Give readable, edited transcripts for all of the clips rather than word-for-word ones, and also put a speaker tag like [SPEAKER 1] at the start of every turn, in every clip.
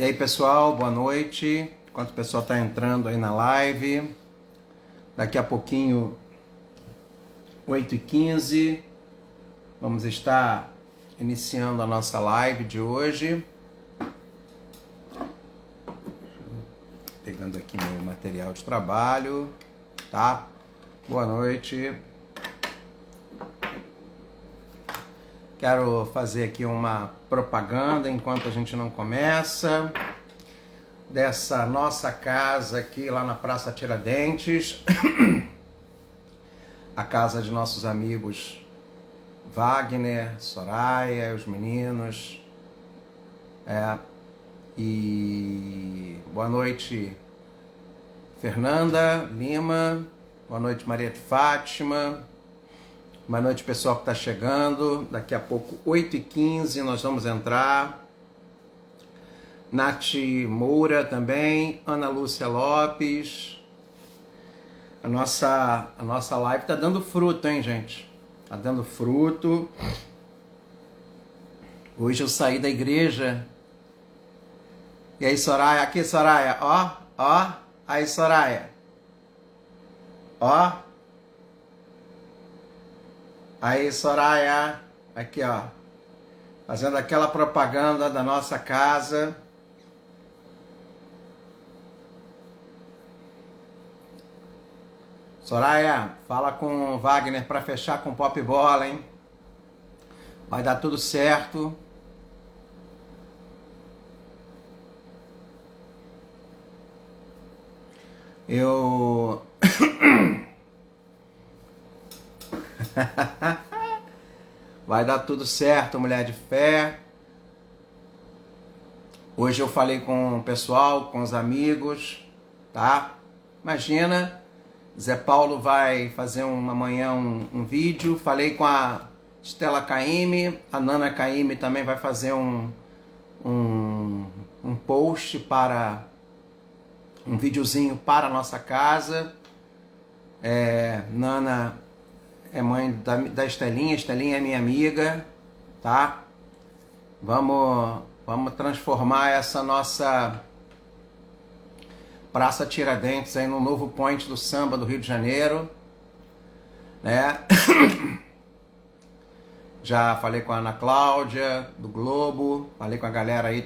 [SPEAKER 1] E aí, pessoal, boa noite. Enquanto o pessoal está entrando aí na live, daqui a pouquinho, 8h15, vamos estar iniciando a nossa live de hoje. Pegando aqui meu material de trabalho, tá? Boa noite. Quero fazer aqui uma propaganda enquanto a gente não começa, dessa nossa casa aqui lá na Praça Tiradentes, a casa de nossos amigos Wagner, Soraya, os meninos. E boa noite, Fernanda Lima, boa noite, Maria de Fátima. Boa noite, pessoal que está chegando. Daqui a pouco, 8h15, nós vamos entrar. Nath Moura também, Ana Lúcia Lopes. A nossa live está dando fruto, hein, gente? Está dando fruto. Hoje eu saí da igreja. E aí, Soraya? Aqui, Soraya. Ó. Aí, Soraya. Ó. Aí, Soraya, aqui, ó, fazendo aquela propaganda da nossa casa. Soraya, fala com o Wagner para fechar com Pop Bola, hein? Vai dar tudo certo. Vai dar tudo certo, mulher de fé. Hoje eu falei com o pessoal, com os amigos, tá? Imagina, Zé Paulo vai fazer amanhã um vídeo. Falei com a Estela Caymmi, a Nana Caymmi também vai fazer um post para um videozinho para a nossa casa. Nana é mãe da Estelinha, Estelinha é minha amiga, tá? Vamos transformar essa nossa Praça Tiradentes aí num novo point do samba do Rio de Janeiro, né? Já falei com a Ana Cláudia, do Globo, falei com a galera aí,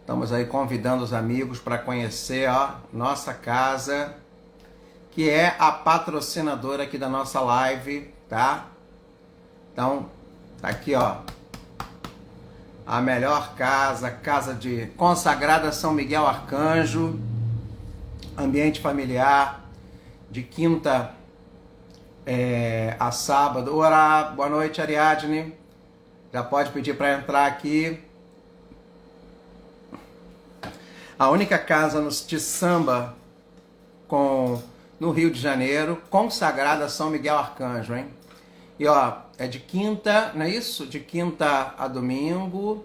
[SPEAKER 1] estamos aí convidando os amigos para conhecer, ó, nossa casa, que é a patrocinadora aqui da nossa live, tá? Então, tá aqui, ó, a melhor casa de consagrada São Miguel Arcanjo, ambiente familiar, de quinta a sábado. Ora, boa noite, Ariadne, já pode pedir para entrar aqui. A única casa de samba no Rio de Janeiro, consagrada a São Miguel Arcanjo, hein? E ó, é de quinta, não é isso? De quinta a domingo,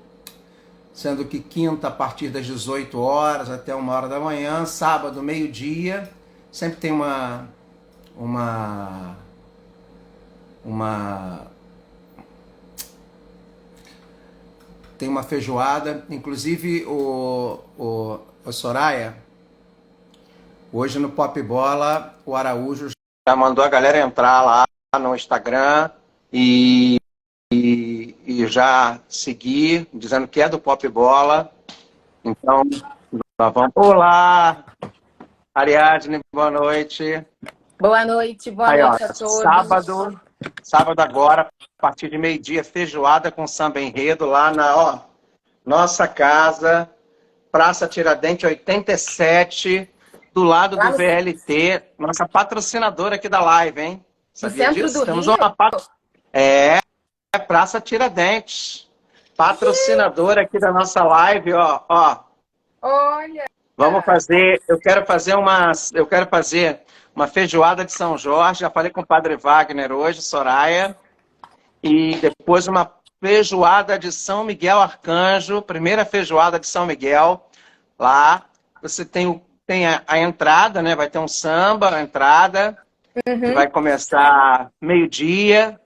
[SPEAKER 1] sendo que quinta a partir das 18 horas até 1h da manhã, sábado, meio-dia, sempre tem uma feijoada. Inclusive o Soraya, hoje no Pop Bola, o Araújo já mandou a galera entrar lá no Instagram e já seguir, dizendo que é do Pop Bola. Então, nós vamos... Olá, Ariadne, boa noite.
[SPEAKER 2] Boa noite
[SPEAKER 1] Aí,
[SPEAKER 2] a todos.
[SPEAKER 1] Sábado agora, a partir de meio-dia, feijoada com samba enredo lá na nossa casa, Praça Tiradentes 87, do lado do VLT, nossa patrocinadora aqui da live, hein? Sabia disso? Temos uma Praça Tiradentes, patrocinadora aqui da nossa live, ó.
[SPEAKER 2] Olha!
[SPEAKER 1] Eu quero fazer uma feijoada de São Jorge, já falei com o Padre Wagner hoje, Soraya, e depois uma feijoada de São Miguel Arcanjo, primeira feijoada de São Miguel, lá você tem a entrada, né? Vai ter um samba, a entrada, que vai começar meio-dia,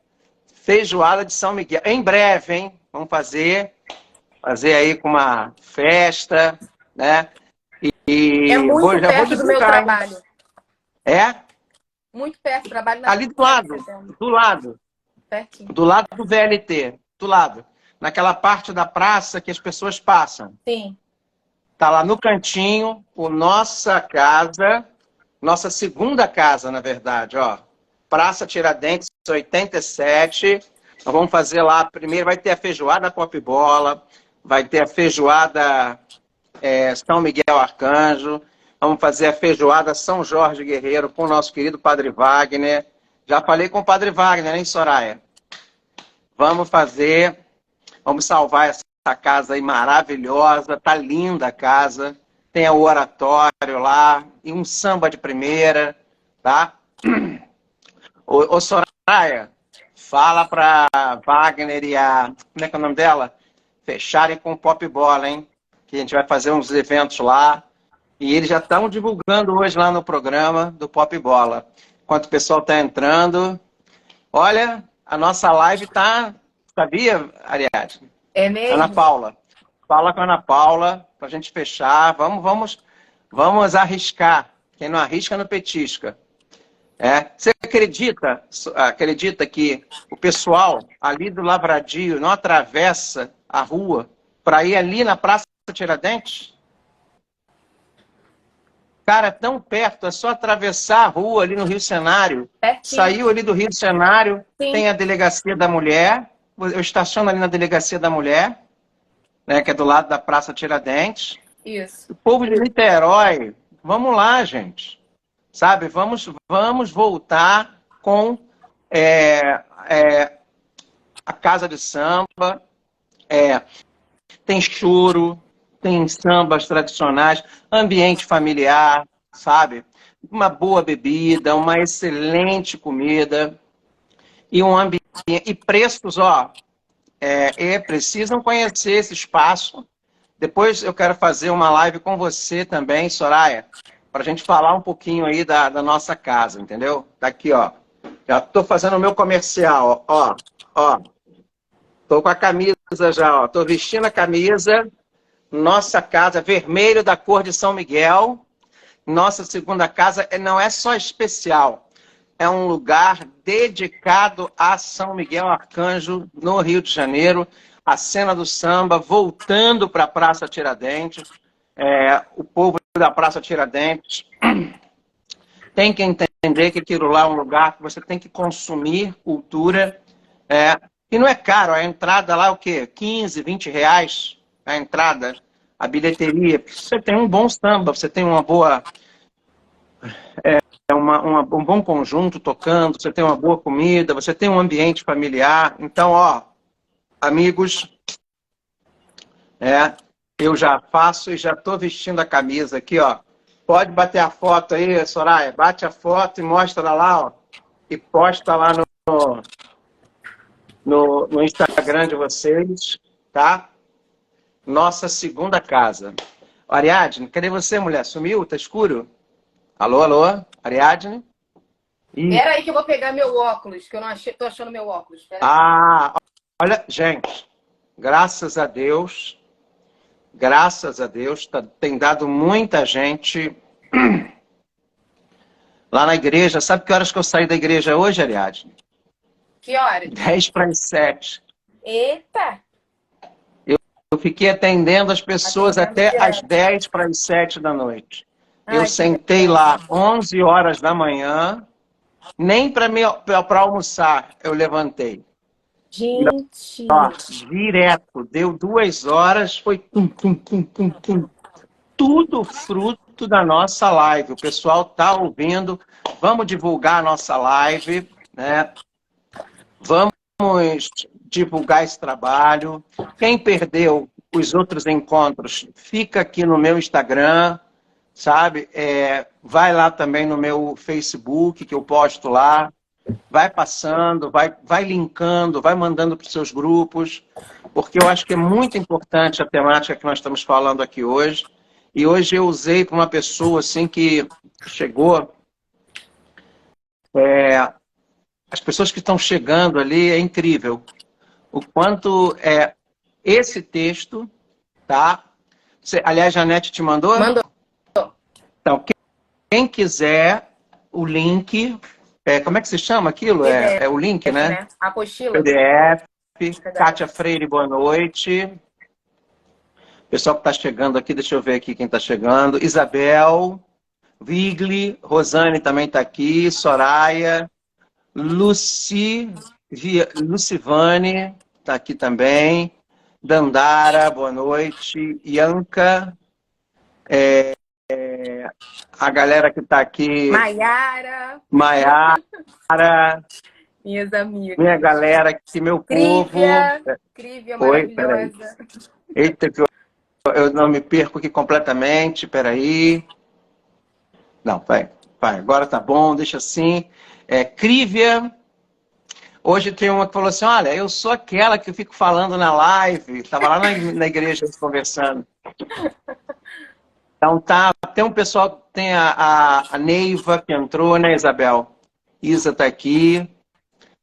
[SPEAKER 1] feijoada de São Miguel, em breve, hein? Vamos fazer. fazer aí com uma festa, né?
[SPEAKER 2] É muito
[SPEAKER 1] já vou
[SPEAKER 2] perto do meu
[SPEAKER 1] divulgar, hein?
[SPEAKER 2] trabalho.
[SPEAKER 1] É?
[SPEAKER 2] Muito perto, trabalho na
[SPEAKER 1] Ali do lado, do lado.
[SPEAKER 2] pertinho.
[SPEAKER 1] Do lado do VLT, do lado. Naquela parte da praça que as pessoas passam.
[SPEAKER 2] Sim.
[SPEAKER 1] Tá lá no cantinho, nossa casa, nossa segunda casa, na verdade, ó. Praça Tiradentes, 87. Nós vamos fazer lá, primeiro vai ter a feijoada Pop Bola, vai ter a feijoada São Miguel Arcanjo, vamos fazer a feijoada São Jorge Guerreiro com o nosso querido Padre Wagner. Já falei com o Padre Wagner, hein, Soraya? Vamos fazer, vamos salvar essa casa aí maravilhosa, tá linda a casa, tem o oratório lá, e um samba de primeira, tá? Ô Soraya, fala pra Wagner e como é que é o nome dela? Fecharem com o Pop Bola, hein? Que a gente vai fazer uns eventos lá, e eles já estão divulgando hoje lá no programa do Pop Bola. Enquanto o pessoal tá entrando, olha, a nossa live tá, sabia, Ariadne?
[SPEAKER 2] É mesmo?
[SPEAKER 1] Ana Paula. Fala com a Ana Paula pra gente fechar. Vamos arriscar. Quem não arrisca, não petisca. Você acredita que o pessoal ali do Lavradio não atravessa a rua para ir ali na Praça Tiradentes? Cara, é tão perto, é só atravessar a rua ali no Rio Cenário.
[SPEAKER 2] Pertinho.
[SPEAKER 1] Saiu ali do Rio Cenário,
[SPEAKER 2] Sim.
[SPEAKER 1] tem a Delegacia da Mulher. Eu estaciono ali na Delegacia da Mulher, né, que é do lado da Praça Tiradentes.
[SPEAKER 2] Isso.
[SPEAKER 1] O povo de Niterói, vamos lá, gente. Sabe, vamos voltar com a casa de samba. Tem choro, tem sambas tradicionais, ambiente familiar, sabe? Uma boa bebida, uma excelente comida e um ambiente e preços, ó. Precisam conhecer esse espaço. Depois eu quero fazer uma live com você também, Soraya, para a gente falar um pouquinho aí da nossa casa, entendeu? Tá aqui, ó. Já estou fazendo o meu comercial, ó. Estou com a camisa já, ó. Estou vestindo a camisa. Nossa casa, vermelho da cor de São Miguel. Nossa segunda casa não é só especial, é um lugar dedicado a São Miguel Arcanjo, no Rio de Janeiro. A cena do samba, voltando para a Praça Tiradentes. O povo da Praça Tiradentes tem que entender que aquilo lá é um lugar que você tem que consumir cultura. E não é caro, a entrada lá é o quê? 15, 20 reais a entrada, a bilheteria. Você tem um bom samba, você tem uma boa... um bom conjunto tocando, você tem uma boa comida, você tem um ambiente familiar. Então, ó, amigos, eu já faço e já estou vestindo a camisa aqui, ó. Pode bater a foto aí, Soraya. Bate a foto e mostra lá, ó. E posta lá no Instagram de vocês, tá? Nossa segunda casa. Ariadne, cadê você, mulher? Sumiu? Tá escuro? Alô, alô? Ariadne?
[SPEAKER 2] Espera aí que eu vou pegar meu óculos, que eu não achei, tô achando meu óculos.
[SPEAKER 1] Olha, gente, graças a Deus, tem dado muita gente lá na igreja. Sabe que horas que eu saí da igreja hoje, Ariadne?
[SPEAKER 2] Que horas?
[SPEAKER 1] 10 para as 7.
[SPEAKER 2] Eita!
[SPEAKER 1] Eu fiquei atendendo as pessoas até às 10 para as 7 da noite. Eu sentei lá 11 horas da manhã, nem para almoçar eu levantei.
[SPEAKER 2] Gente!
[SPEAKER 1] Ó, direto, deu 2 horas, foi tum, tum, tum, tum, tum. Tudo fruto da nossa live. O pessoal tá ouvindo. Vamos divulgar a nossa live, né? Vamos divulgar esse trabalho. Quem perdeu os outros encontros, fica aqui no meu Instagram, sabe? Vai lá também no meu Facebook, que eu posto lá. Vai passando, vai linkando, vai mandando para os seus grupos, porque eu acho que é muito importante a temática que nós estamos falando aqui hoje. E hoje eu usei para uma pessoa assim que chegou. As pessoas que estão chegando ali, é incrível. O quanto esse texto, tá? Aliás, a Janete te mandou?
[SPEAKER 2] Mandou.
[SPEAKER 1] Então, quem quiser o link, como é que se chama aquilo? É o link, né?
[SPEAKER 2] Apostila.
[SPEAKER 1] PDF. Kátia Freire, boa noite. Pessoal que está chegando aqui, deixa eu ver aqui quem está chegando. Isabel, Vigli, Rosane também está aqui, Soraya, Lucivane está aqui também, Dandara, boa noite, Ianca, a galera que está aqui,
[SPEAKER 2] Maiara, minhas amigas.
[SPEAKER 1] minha galera aqui, meu povo.
[SPEAKER 2] Crívia
[SPEAKER 1] Oi, peraí.
[SPEAKER 2] maravilhosa.
[SPEAKER 1] Eita, que eu não me perco aqui completamente, peraí. Não, vai, agora tá bom, deixa assim. Crívia. Hoje tem uma que falou assim, olha, eu sou aquela que eu fico falando na live. Estava lá na igreja conversando. Então tá, tem um pessoal, tem a Neiva que entrou, né, Isabel? Isa está aqui.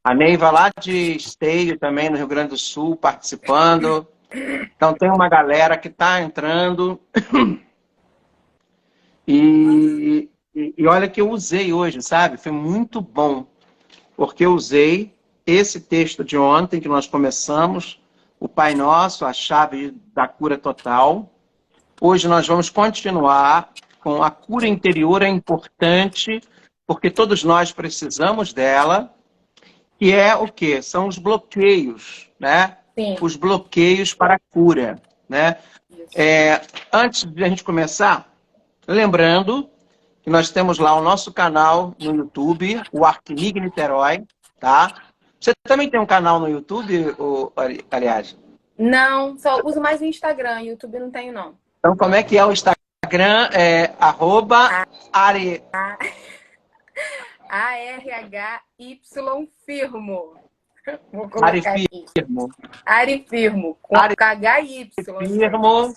[SPEAKER 1] A Neiva lá de Esteio também, no Rio Grande do Sul, participando. Então tem uma galera que está entrando. E olha que eu usei hoje, sabe? Foi muito bom, porque eu usei esse texto de ontem que nós começamos, o Pai Nosso, a chave da cura total. Hoje nós vamos continuar com a cura interior, é importante, porque todos nós precisamos dela, que é o quê? São os bloqueios, né?
[SPEAKER 2] Sim.
[SPEAKER 1] Os bloqueios para a cura, né? Antes de a gente começar, lembrando que nós temos lá o nosso canal no YouTube, o Arquinig Niterói, tá? Você também tem um canal no YouTube, aliás?
[SPEAKER 2] Não, só uso mais o Instagram, YouTube não tenho, não.
[SPEAKER 1] Então, como é que é o Instagram? @Ari...
[SPEAKER 2] ARHY-firmo. Vou
[SPEAKER 1] Ari
[SPEAKER 2] colocar aqui.
[SPEAKER 1] Firmo.
[SPEAKER 2] Ari Firmo, com HY.
[SPEAKER 1] Firmo.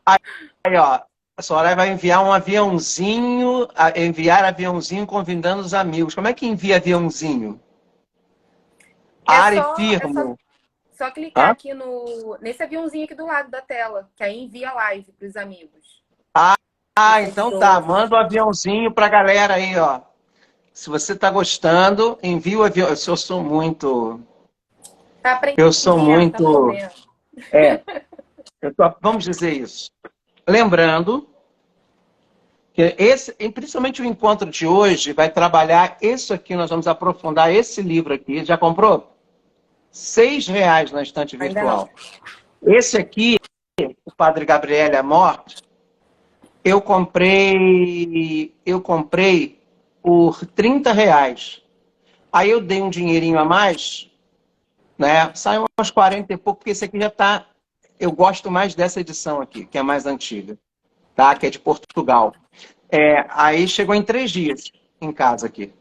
[SPEAKER 1] Aí, ó. A senhora vai enviar um aviãozinho, enviar aviãozinho convidando os amigos. Como é que envia aviãozinho? Ari Firmo.
[SPEAKER 2] Só clicar aqui nesse aviãozinho aqui do lado da tela, que aí envia live para os amigos.
[SPEAKER 1] Então tá. Manda o aviãozinho pra galera aí, ó. Se você tá gostando, envia o avião. Eu sou muito...
[SPEAKER 2] Tá aprendendo.
[SPEAKER 1] Eu sou muito... Vamos dizer isso. Lembrando que principalmente o encontro de hoje vai trabalhar isso aqui, nós vamos aprofundar esse livro aqui. Já comprou? R$6 na estante virtual. Esse aqui, o Padre Gabriel a Morte, eu comprei por R$30. Aí eu dei um dinheirinho a mais, né? Saiu uns 40 e pouco, porque esse aqui já tá... Eu gosto mais dessa edição aqui, que é mais antiga, tá? Que é de Portugal. Aí chegou em 3 dias em casa aqui.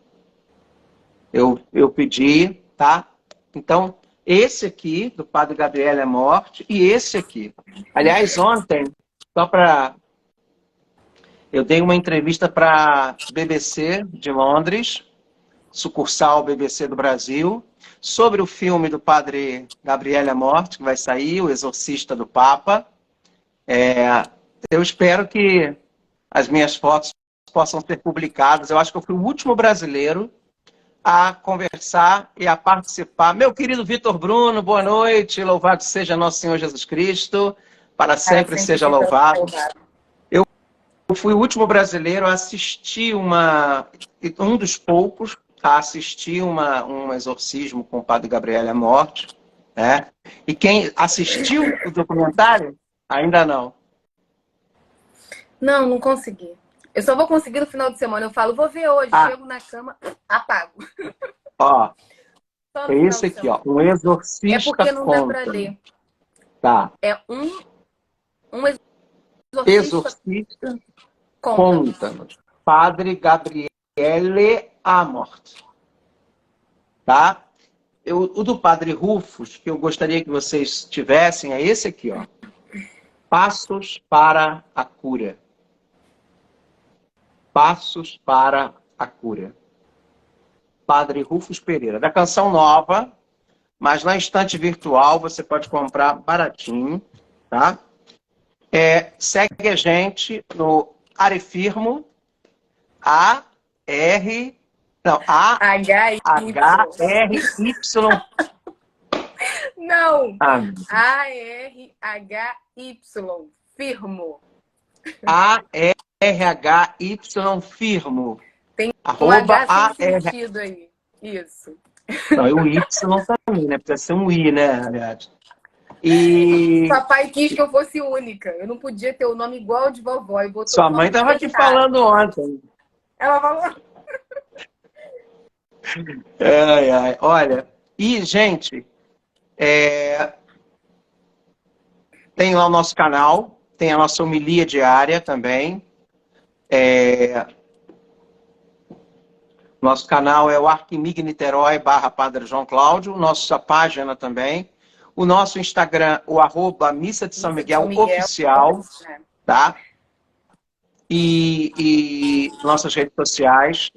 [SPEAKER 1] Eu pedi, tá? Então, esse aqui, do Padre Gabriel a Morte, e esse aqui. Aliás, ontem, só para... Eu dei uma entrevista para BBC de Londres, sucursal BBC do Brasil, sobre o filme do Padre Gabriel a Morte, que vai sair, O Exorcista do Papa. Eu espero que as minhas fotos possam ser publicadas. Eu acho que eu fui o último brasileiro a conversar e a participar. Meu querido Vitor Bruno, boa noite. Louvado seja nosso Senhor Jesus Cristo. Para sempre seja louvado. Eu fui o último brasileiro a assistir um dos poucos a assistir um exorcismo com o Padre Gabriel a Morte, né? E quem assistiu o documentário, ainda não.
[SPEAKER 2] Não consegui. Eu só vou conseguir no final de semana. Eu falo, vou ver hoje, chego na cama, apago.
[SPEAKER 1] Ó, é esse aqui, ó, um exorcista.
[SPEAKER 2] É porque não dá pra ler.
[SPEAKER 1] Tá.
[SPEAKER 2] É um
[SPEAKER 1] exorcista conta-nos. Padre Gabriel a Morte. Tá? O do Padre Rufus, que eu gostaria que vocês tivessem, é esse aqui, ó. Passos para a cura. Passos para a cura. Padre Rufus Pereira. Da Canção Nova, mas na estante virtual você pode comprar baratinho, tá? Segue a gente no Arefirmo, A-R... Não, A-H-R-Y.
[SPEAKER 2] Não!
[SPEAKER 1] Ah,
[SPEAKER 2] A-R-H-Y. Firmo.
[SPEAKER 1] A-R-H-Y Firmo.
[SPEAKER 2] Tem um
[SPEAKER 1] Arroba
[SPEAKER 2] H sem
[SPEAKER 1] A-R...
[SPEAKER 2] sentido aí. Isso.
[SPEAKER 1] Não, e o Y também, né? Precisa ser um I, né, aliás. E
[SPEAKER 2] Papai quis que eu fosse única. Eu não podia ter o nome igual ao de vovó e botou
[SPEAKER 1] sua
[SPEAKER 2] o nome
[SPEAKER 1] mãe
[SPEAKER 2] de
[SPEAKER 1] estava aqui
[SPEAKER 2] veritário.
[SPEAKER 1] falando ontem.
[SPEAKER 2] Ela falou.
[SPEAKER 1] Ai, ai. Olha, e, gente, tem lá o nosso canal, tem a nossa homilia diária também. Nosso canal é o Arquimig Niterói /Padre João Cláudio, nossa página também. O nosso Instagram, o arroba Missa de São Miguel Oficial, tá? E nossas redes sociais,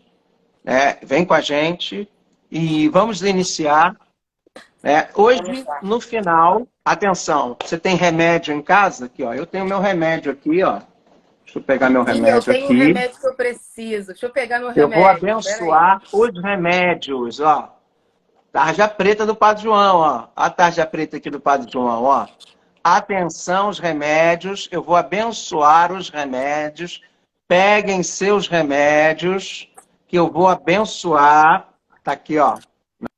[SPEAKER 1] né? Vem com a gente e vamos iniciar. Hoje, no final, atenção, você tem remédio em casa? Aqui, ó, eu tenho meu remédio aqui, ó. Deixa eu pegar meu
[SPEAKER 2] Ih, eu
[SPEAKER 1] remédio
[SPEAKER 2] tenho o
[SPEAKER 1] aqui.
[SPEAKER 2] remédio que eu preciso. Deixa eu pegar meu
[SPEAKER 1] Eu vou
[SPEAKER 2] remédio. Peraí.
[SPEAKER 1] abençoar os remédios, ó. Tarja preta do Padre João, ó. A tarja preta aqui do Padre João, ó. Atenção, os remédios. Eu vou abençoar os remédios. Peguem seus remédios, que eu vou abençoar. Tá aqui, ó.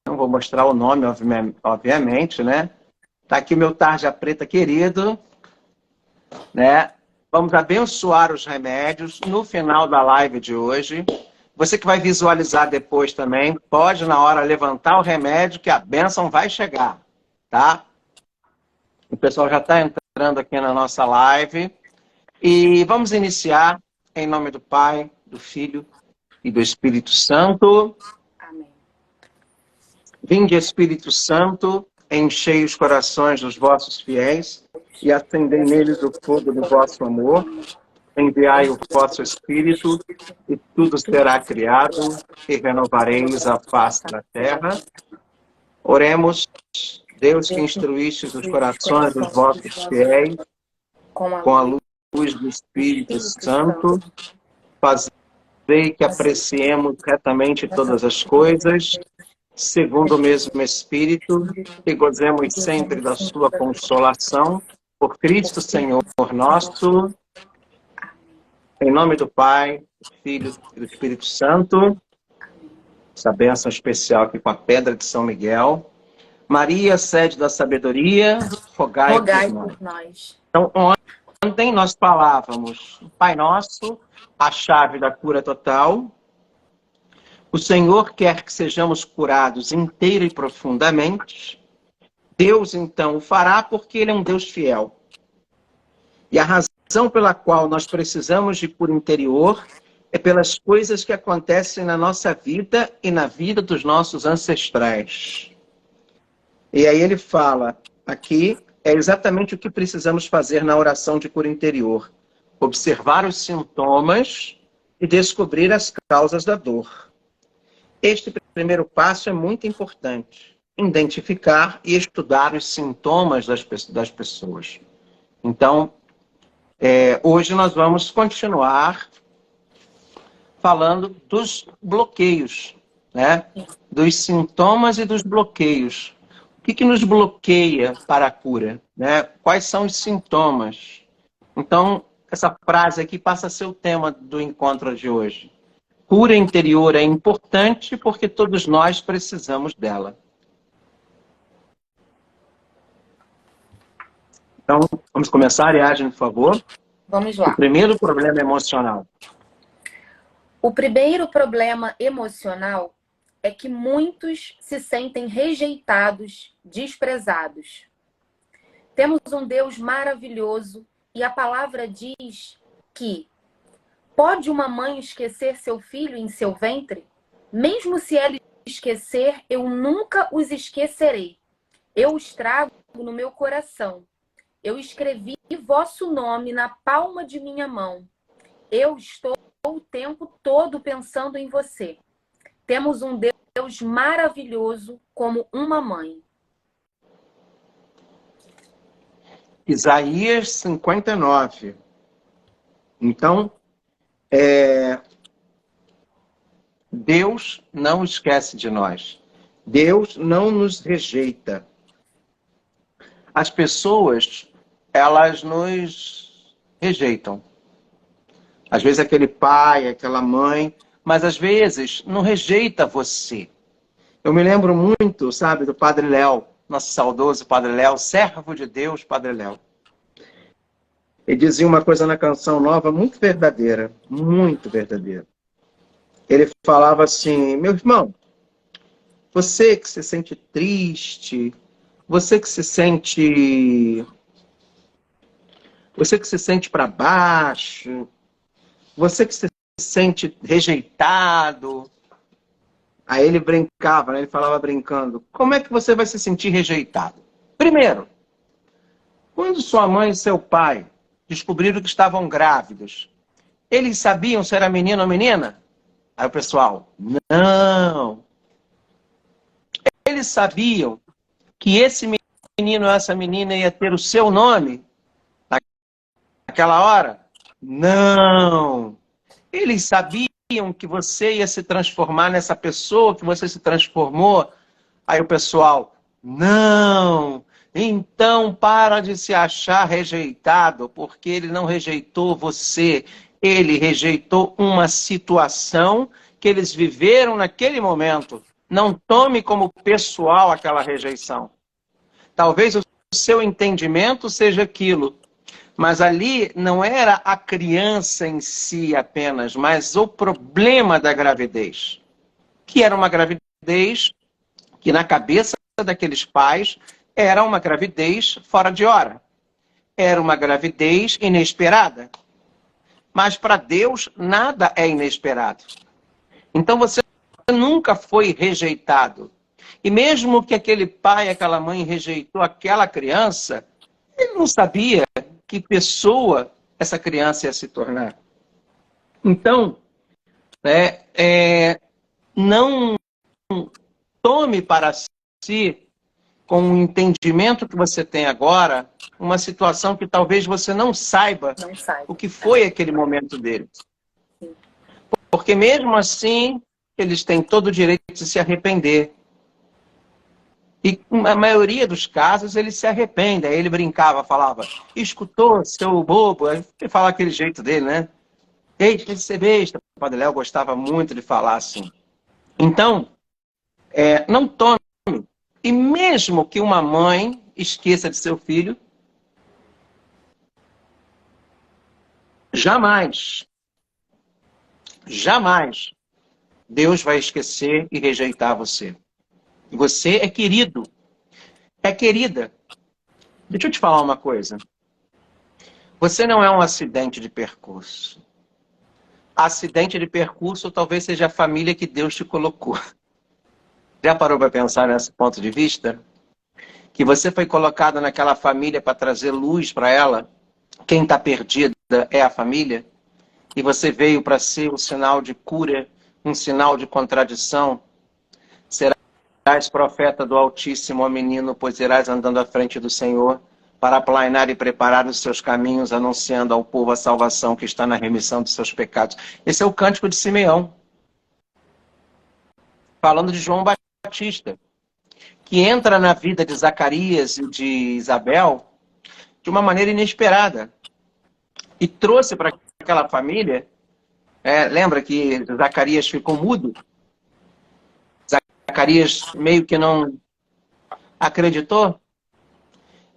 [SPEAKER 1] Não vou mostrar o nome, obviamente, né? Tá aqui o meu tarja preta querido, né? Vamos abençoar os remédios no final da live de hoje. Você que vai visualizar depois também, pode na hora levantar o remédio que a bênção vai chegar, tá? O pessoal já está entrando aqui na nossa live. E vamos iniciar em nome do Pai, do Filho e do Espírito Santo.
[SPEAKER 2] Amém.
[SPEAKER 1] Vinde, Espírito Santo, enchei os corações dos vossos fiéis e acendei neles o fogo do vosso amor. Enviai o vosso Espírito e tudo será criado e renovareis a face da terra. Oremos, Deus que instruíste os corações dos vossos fiéis com a luz do Espírito Santo, fazei que apreciemos retamente todas as coisas, segundo o mesmo Espírito, e gozemos sempre da sua consolação, por Cristo Senhor nosso, em nome do Pai, do Filho e do Espírito Santo. Essa bênção especial aqui com a pedra de São Miguel. Maria, sede da sabedoria, rogai por nós. Então, ontem nós falávamos, Pai Nosso, a chave da cura total. O Senhor quer que sejamos curados inteira e profundamente. Deus, então, o fará porque Ele é um Deus fiel. E a razão pela qual nós precisamos de cura interior é pelas coisas que acontecem na nossa vida e na vida dos nossos ancestrais. E aí ele fala aqui, é exatamente o que precisamos fazer na oração de cura interior. Observar os sintomas e descobrir as causas da dor. Este primeiro passo é muito importante. Identificar e estudar os sintomas das pessoas. Então, hoje nós vamos continuar falando dos bloqueios, né? Dos sintomas e dos bloqueios. O que nos bloqueia para a cura, né? Quais são os sintomas? Então, essa frase aqui passa a ser o tema do encontro de hoje. Cura interior é importante porque todos nós precisamos dela. Então, vamos começar, Ariadne, por favor.
[SPEAKER 2] Vamos lá.
[SPEAKER 1] O primeiro problema emocional.
[SPEAKER 2] O primeiro problema emocional é que muitos se sentem rejeitados, desprezados. Temos um Deus maravilhoso e a palavra diz que pode uma mãe esquecer seu filho em seu ventre? Mesmo se ela esquecer, eu nunca os esquecerei. Eu os trago no meu coração. Eu escrevi vosso nome na palma de minha mão. Eu estou o tempo todo pensando em você. Temos um Deus maravilhoso como uma mãe.
[SPEAKER 1] Isaías 59. Então, Deus não esquece de nós. Deus não nos rejeita. As pessoas, elas nos rejeitam. Às vezes aquele pai, aquela mãe, mas às vezes não rejeita você. Eu me lembro muito, sabe, do Padre Léo, nosso saudoso Padre Léo, servo de Deus, Padre Léo. Ele dizia uma coisa na Canção Nova muito verdadeira, muito verdadeira. Ele falava assim: meu irmão, você que se sente triste, você que se sente para baixo, você que se sente rejeitado. Aí ele brincava, né? Ele falava brincando: como é que você vai se sentir rejeitado? Primeiro, quando sua mãe e seu pai descobriram que estavam grávidos, eles sabiam se era menino ou menina? Aí o pessoal: não. Eles sabiam que esse menino ou essa menina ia ter o seu nome naquela hora? Não. Eles sabiam que você ia se transformar nessa pessoa que você se transformou? Aí o pessoal: não. Então para de se achar rejeitado, porque ele não rejeitou você. Ele rejeitou uma situação que eles viveram naquele momento. Não tome como pessoal aquela rejeição. Talvez o seu entendimento seja aquilo, mas ali não era a criança em si apenas, mas o problema da gravidez. Que era uma gravidez que na cabeça daqueles pais era uma gravidez fora de hora. Era uma gravidez inesperada. Mas para Deus nada é inesperado. Então você nunca foi rejeitado. E mesmo que aquele pai, aquela mãe rejeitou aquela criança, ele não sabia que pessoa essa criança ia se tornar. Então, não tome para si, com o entendimento que você tem agora, uma situação que talvez você não saiba o que foi aquele momento deles. Porque mesmo assim, eles têm todo o direito de se arrepender. E na maioria dos casos, eles se arrependem. Aí ele brincava, falava: escutou, seu bobo? Aí ele fala aquele jeito dele, né? Deixa de ser besta. O Padre Léo gostava muito de falar assim. Então, não tome. E mesmo que uma mãe esqueça de seu filho, jamais Deus vai esquecer e rejeitar você. Você é querido, é querida. Deixa eu te falar uma coisa. Você não é um acidente de percurso. Acidente de percurso talvez seja a família que Deus te colocou. Já parou para pensar nesse ponto de vista? Que você foi colocado naquela família para trazer luz para ela? Quem está perdida é a família? E você veio para ser um sinal de cura, um sinal de contradição? Serás profeta do Altíssimo, ó menino, pois irás andando à frente do Senhor, para aplainar e preparar os seus caminhos, anunciando ao povo a salvação que está na remissão dos seus pecados. Esse é o cântico de Simeão, falando de João Batista, que entra na vida de Zacarias e de Isabel de uma maneira inesperada. E trouxe para aquela família, lembra que Zacarias ficou mudo? Zacarias meio que não acreditou.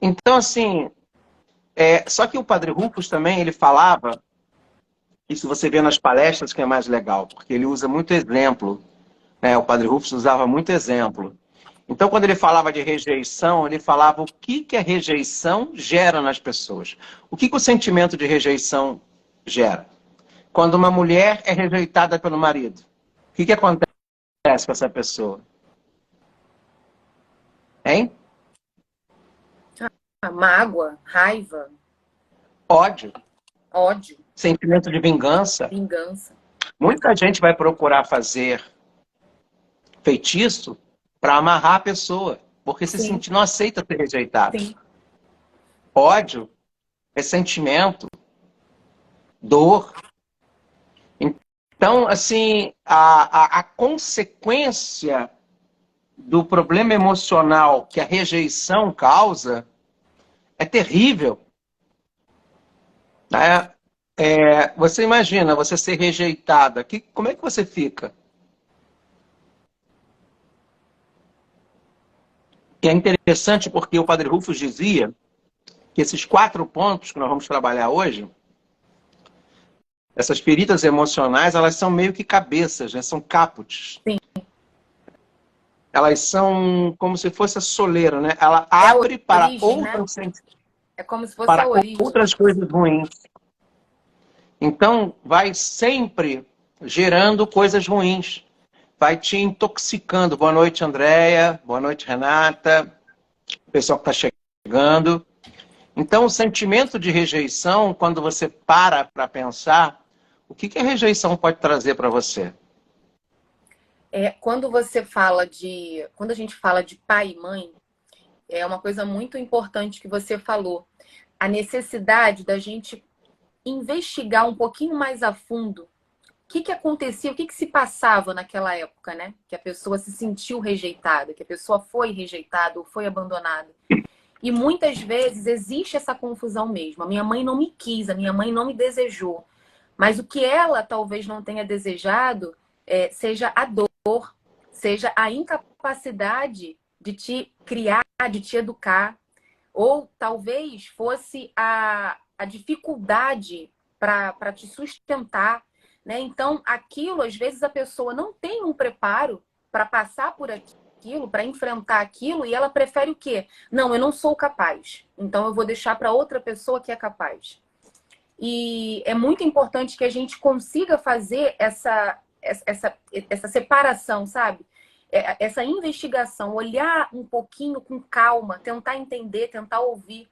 [SPEAKER 1] Então, assim, só que o Padre Rufus também, ele falava, isso você vê nas palestras que é mais legal, porque ele usa muito exemplo. O Padre Rufus usava muito exemplo. Então, quando ele falava de rejeição, ele falava o que a rejeição gera nas pessoas. O que o sentimento de rejeição gera? Quando uma mulher é rejeitada pelo marido, o que acontece com essa pessoa? Hein?
[SPEAKER 2] Mágoa, raiva.
[SPEAKER 1] Ódio.
[SPEAKER 2] Ódio.
[SPEAKER 1] Sentimento de vingança.
[SPEAKER 2] Vingança.
[SPEAKER 1] Muita gente vai procurar fazer feitiço para amarrar a pessoa, porque se sente, não aceita ser rejeitado.
[SPEAKER 2] Sim.
[SPEAKER 1] ódio, ressentimento, dor. Então, assim, a consequência do problema emocional que a rejeição causa é terrível. Né? Você imagina você ser rejeitada, como é que você fica? E é interessante porque o Padre Rufus dizia que esses 4 pontos que nós vamos trabalhar hoje, essas feridas emocionais, elas são meio que cabeças, né? São caput.
[SPEAKER 2] Sim.
[SPEAKER 1] Elas são como se fosse a soleira, né? Ela
[SPEAKER 2] É a
[SPEAKER 1] abre para
[SPEAKER 2] origem, né? É como se fosse a origem.
[SPEAKER 1] outras coisas ruins. Então, vai sempre gerando coisas ruins. Vai te intoxicando. Boa noite, Andréia. Boa noite, Renata. O pessoal que está chegando. Então, o sentimento de rejeição, quando você para pensar, o que a rejeição pode trazer para você?
[SPEAKER 2] Quando a gente fala de pai e mãe, é uma coisa muito importante que você falou. A necessidade da gente investigar um pouquinho mais a fundo o que acontecia, o que se passava naquela época, né? Que a pessoa se sentiu rejeitada, que a pessoa foi rejeitada ou foi abandonada. E muitas vezes existe essa confusão mesmo. A minha mãe não me quis, a minha mãe não me desejou. Mas o que ela talvez não tenha desejado seja a dor, seja a incapacidade de te criar, de te educar. Ou talvez fosse a dificuldade para te sustentar. Né? Então, aquilo, às vezes, a pessoa não tem um preparo para passar por aquilo, para enfrentar aquilo, e ela prefere o quê? Não, eu não sou capaz. Então, eu vou deixar para outra pessoa que é capaz. E é muito importante que a gente consiga fazer essa separação, sabe? Essa investigação, olhar um pouquinho com calma, tentar entender, tentar ouvir.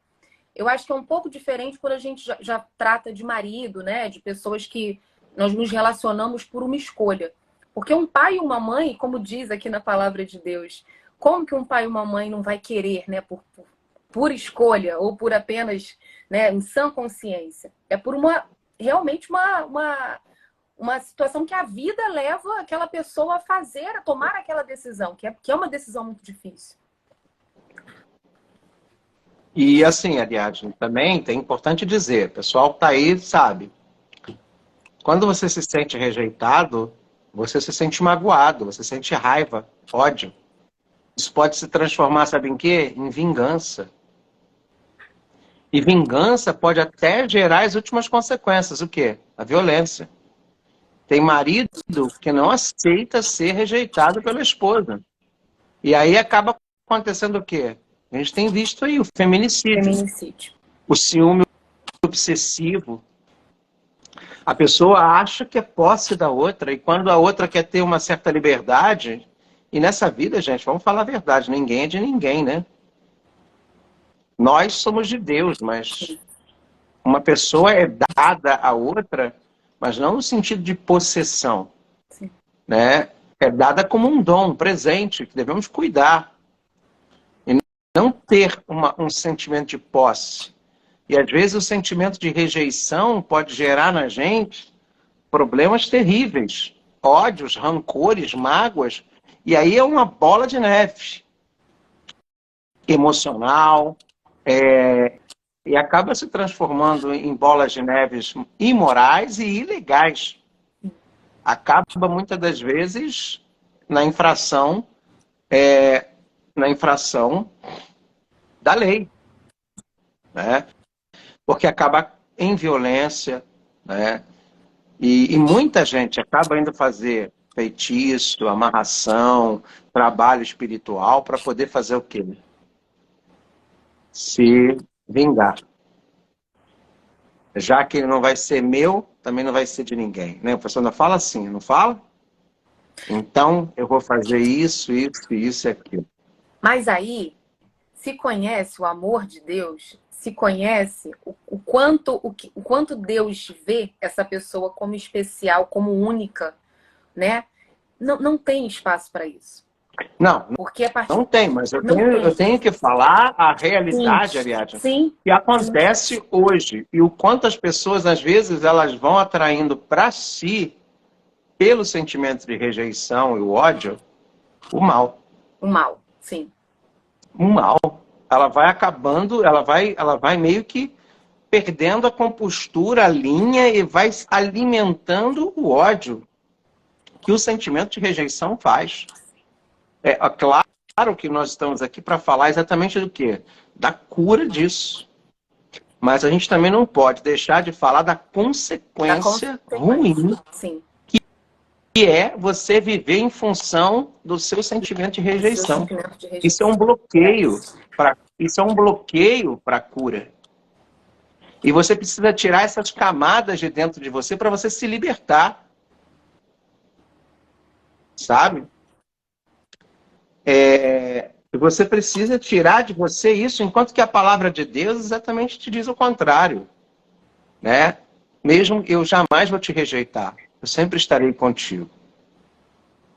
[SPEAKER 2] Eu acho que é um pouco diferente quando a gente já trata de marido, né? De pessoas que nós nos relacionamos por uma escolha. Porque um pai e uma mãe, como diz aqui na palavra de Deus, como que um pai e uma mãe não vai querer, né? Por escolha ou por apenas, né, em sã consciência. É por realmente uma situação que a vida leva aquela pessoa a fazer, a tomar aquela decisão, que é uma decisão muito difícil.
[SPEAKER 1] E assim, Ariadne, também é importante dizer, o pessoal que está aí sabe, quando você se sente rejeitado, você se sente magoado, você sente raiva, ódio. Isso pode se transformar, sabe em quê? Em vingança. E vingança pode até gerar as últimas consequências. O quê? A violência. Tem marido que não aceita ser rejeitado pela esposa. E aí acaba acontecendo o quê? A gente tem visto aí o feminicídio. O ciúme obsessivo. A pessoa acha que é posse da outra, e quando a outra quer ter uma certa liberdade, e nessa vida, gente, vamos falar a verdade, ninguém é de ninguém, né? Nós somos de Deus, mas uma pessoa é dada à outra, mas não no sentido de possessão.
[SPEAKER 2] Sim.
[SPEAKER 1] Né? É dada como um dom, um presente, que devemos cuidar. E não ter um sentimento de posse. E às vezes o sentimento de rejeição pode gerar na gente problemas terríveis. Ódios, rancores, mágoas. E aí é uma bola de neve. Emocional. E acaba se transformando em bolas de neve imorais e ilegais. Acaba muitas das vezes na infração da lei, né? Porque acaba em violência, né? E muita gente acaba indo fazer feitiço, amarração, trabalho espiritual para poder fazer o quê? Se vingar. Já que ele não vai ser meu, também não vai ser de ninguém. Né? O professor não fala assim, não fala? Então, eu vou fazer isso, isso, isso e aquilo.
[SPEAKER 2] Mas aí, se conhece o amor de Deus, se conhece o quanto Deus vê essa pessoa como especial, como única, né? Não tem espaço para isso.
[SPEAKER 1] Não,
[SPEAKER 2] Porque a partir...
[SPEAKER 1] não tem, mas
[SPEAKER 2] Não tem.
[SPEAKER 1] eu tenho que falar a realidade,
[SPEAKER 2] Sim,
[SPEAKER 1] Ariadne,
[SPEAKER 2] sim,
[SPEAKER 1] que acontece hoje. E o quanto as pessoas, às vezes, elas vão atraindo para si, pelo sentimento de rejeição e o ódio, o mal.
[SPEAKER 2] o mal, sim.
[SPEAKER 1] O mal. Ela vai acabando, ela vai meio que perdendo a compostura, a linha e vai alimentando o ódio que o sentimento de rejeição faz. É claro que nós estamos aqui para falar exatamente do quê? Da cura disso. Mas a gente também não pode deixar de falar da
[SPEAKER 2] Da
[SPEAKER 1] consequência
[SPEAKER 2] consequência,
[SPEAKER 1] ruim
[SPEAKER 2] sim.
[SPEAKER 1] que é você viver em função do seu sentimento de
[SPEAKER 2] O seu
[SPEAKER 1] rejeição.
[SPEAKER 2] sentimento de
[SPEAKER 1] Isso é um
[SPEAKER 2] rejeição.
[SPEAKER 1] bloqueio para a cura. E você precisa tirar essas camadas de dentro de você para você se libertar. Sabe? Você precisa tirar de você isso, enquanto que a palavra de Deus exatamente te diz o contrário. Né? Mesmo eu jamais vou te rejeitar. Eu sempre estarei contigo.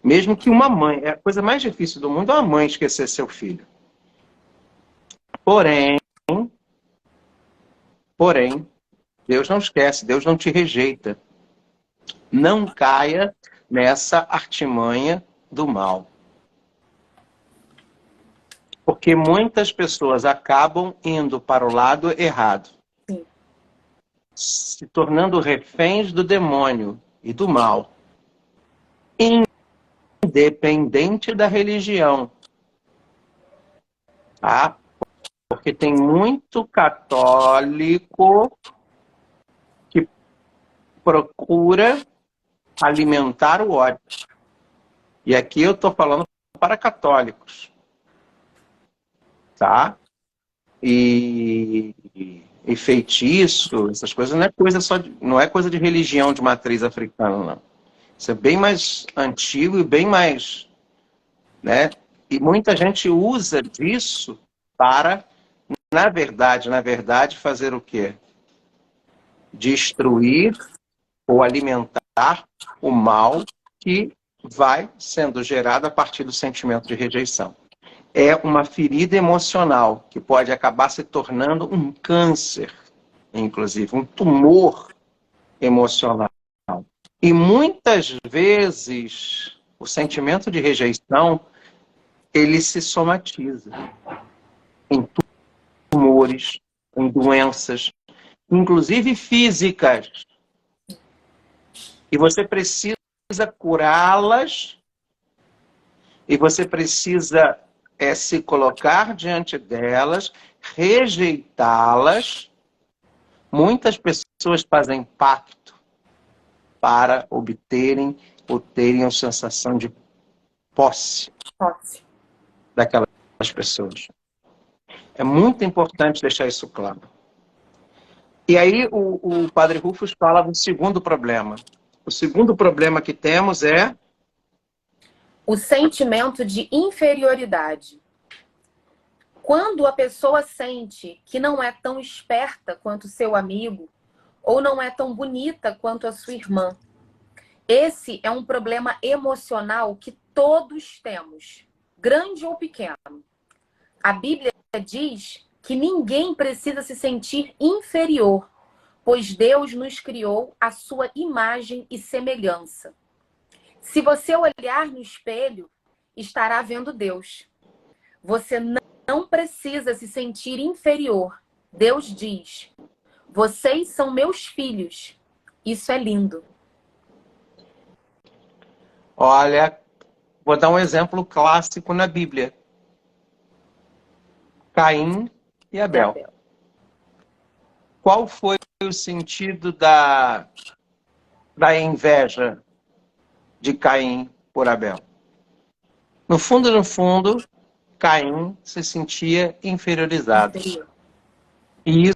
[SPEAKER 1] Mesmo que uma mãe, a coisa mais difícil do mundo é uma mãe esquecer seu filho. Porém, Deus não esquece, Deus não te rejeita. Não caia nessa artimanha do mal. Porque muitas pessoas acabam indo para o lado errado,
[SPEAKER 2] Sim.
[SPEAKER 1] se tornando reféns do demônio e do mal, independente da religião. Tá? Porque tem muito católico que procura alimentar o ódio. E aqui eu estou falando para católicos. Tá? E feitiço, essas coisas não é coisa de religião de matriz africana, não. Isso é bem mais antigo e bem mais, né? E muita gente usa disso para, na verdade, fazer o quê? Destruir ou alimentar o mal que vai sendo gerado a partir do sentimento de rejeição. É uma ferida emocional que pode acabar se tornando um câncer, inclusive, um tumor emocional. E muitas vezes o sentimento de rejeição ele se somatiza em tumores, em doenças, inclusive físicas. E você precisa curá-las e você precisa se colocar diante delas, rejeitá-las. Muitas pessoas fazem pacto para obterem ou terem a sensação de posse daquelas pessoas. É muito importante deixar isso claro. E aí o Padre Rufus fala do segundo problema. O segundo problema que temos é
[SPEAKER 2] o sentimento de inferioridade. Quando a pessoa sente que não é tão esperta quanto seu amigo, ou não é tão bonita quanto a sua irmã, esse é um problema emocional que todos temos, grande ou pequeno. A Bíblia diz que ninguém precisa se sentir inferior, pois Deus nos criou à sua imagem e semelhança. Se você olhar no espelho, estará vendo Deus. Você não precisa se sentir inferior. Deus diz: vocês são meus filhos. Isso é lindo.
[SPEAKER 1] Olha, vou dar um exemplo clássico na Bíblia. Caim e Abel. Qual foi o sentido da inveja de Caim por Abel? No fundo, Caim se sentia inferiorizado. E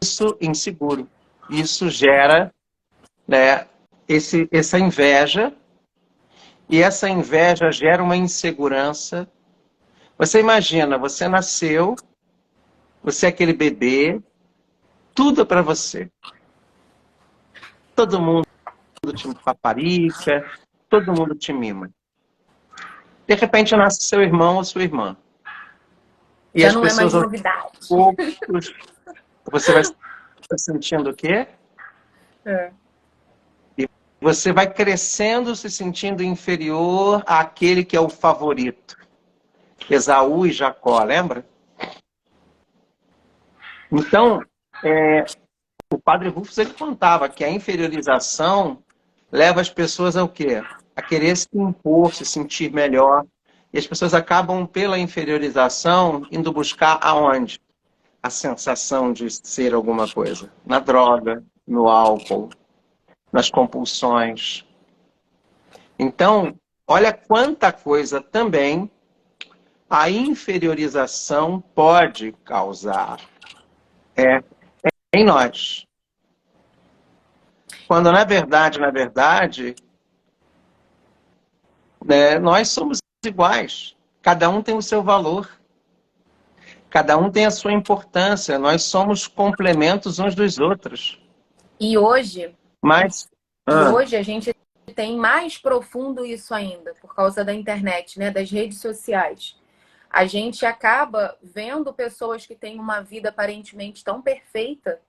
[SPEAKER 1] isso inseguro. Isso gera, né, essa inveja. E essa inveja gera uma insegurança. Você imagina, você nasceu, você é aquele bebê, tudo é para você. Todo mundo te paparica, todo mundo te mima. De repente nasce seu irmão ou sua irmã. E
[SPEAKER 2] Já
[SPEAKER 1] as
[SPEAKER 2] não é mais
[SPEAKER 1] pessoas, aos
[SPEAKER 2] novidade.
[SPEAKER 1] poucos, você vai se sentindo o quê?
[SPEAKER 2] É.
[SPEAKER 1] E você vai crescendo se sentindo inferior àquele que é o favorito. Esaú e Jacó, lembra? Então, o padre Rufus ele contava que a inferiorização leva as pessoas ao quê? A querer se impor, se sentir melhor. E as pessoas acabam, pela inferiorização, indo buscar aonde? A sensação de ser alguma coisa. Na droga, no álcool, nas compulsões. Então, olha quanta coisa também a inferiorização pode causar em nós. Quando, na verdade, né, nós somos iguais. Cada um tem o seu valor. Cada um tem a sua importância. Nós somos complementos uns dos outros.
[SPEAKER 2] E hoje,
[SPEAKER 1] Mas,
[SPEAKER 2] e hoje a gente tem mais profundo isso ainda, por causa da internet, né, das redes sociais. A gente acaba vendo pessoas que têm uma vida aparentemente tão perfeita,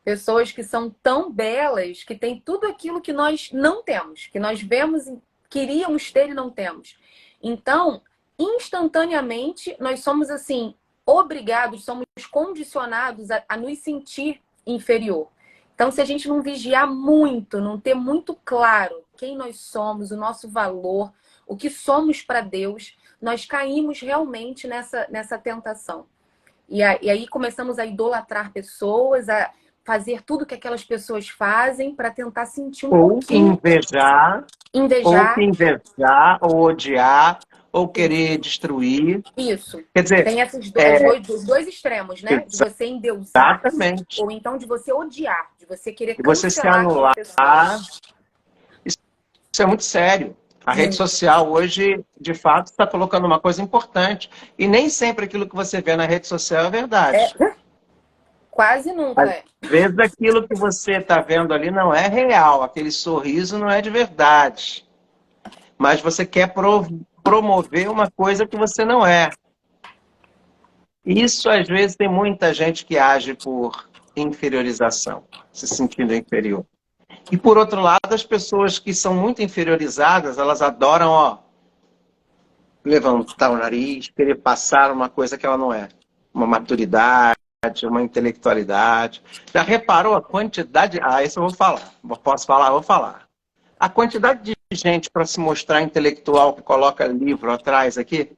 [SPEAKER 2] pessoas que são tão belas, que têm tudo aquilo que nós não temos, que nós vemos, queríamos ter e não temos. Então, instantaneamente, nós somos assim, obrigados, somos condicionados a nos sentir inferior. Então, se a gente não vigiar muito, não ter muito claro quem nós somos, o nosso valor, o que somos para Deus, nós caímos realmente nessa tentação. E aí começamos a idolatrar pessoas, a fazer tudo que aquelas pessoas fazem para tentar sentir um pouquinho.
[SPEAKER 1] Invejar, ou odiar, ou querer destruir.
[SPEAKER 2] Isso.
[SPEAKER 1] Quer dizer,
[SPEAKER 2] tem os dois extremos, né? De você endeusar,
[SPEAKER 1] exatamente.
[SPEAKER 2] ou então de você odiar, de você querer
[SPEAKER 1] De você se
[SPEAKER 2] cancelar
[SPEAKER 1] anular.
[SPEAKER 2] aquela pessoa.
[SPEAKER 1] Isso é muito sério. A rede social hoje, de fato, está colocando uma coisa importante. E nem sempre aquilo que você vê na rede social é verdade.
[SPEAKER 2] Quase nunca é.
[SPEAKER 1] Às vezes aquilo que você está vendo ali não é real. Aquele sorriso não é de verdade. Mas você quer promover uma coisa que você não é. Isso, às vezes, tem muita gente que age por inferiorização, se sentindo inferior. E, por outro lado, as pessoas que são muito inferiorizadas, elas adoram, levantar o nariz, querer passar uma coisa que ela não é. Uma maturidade, uma intelectualidade. Já reparou a quantidade... isso eu vou falar. Posso falar? Vou falar. A quantidade de gente para se mostrar intelectual que coloca livro atrás aqui.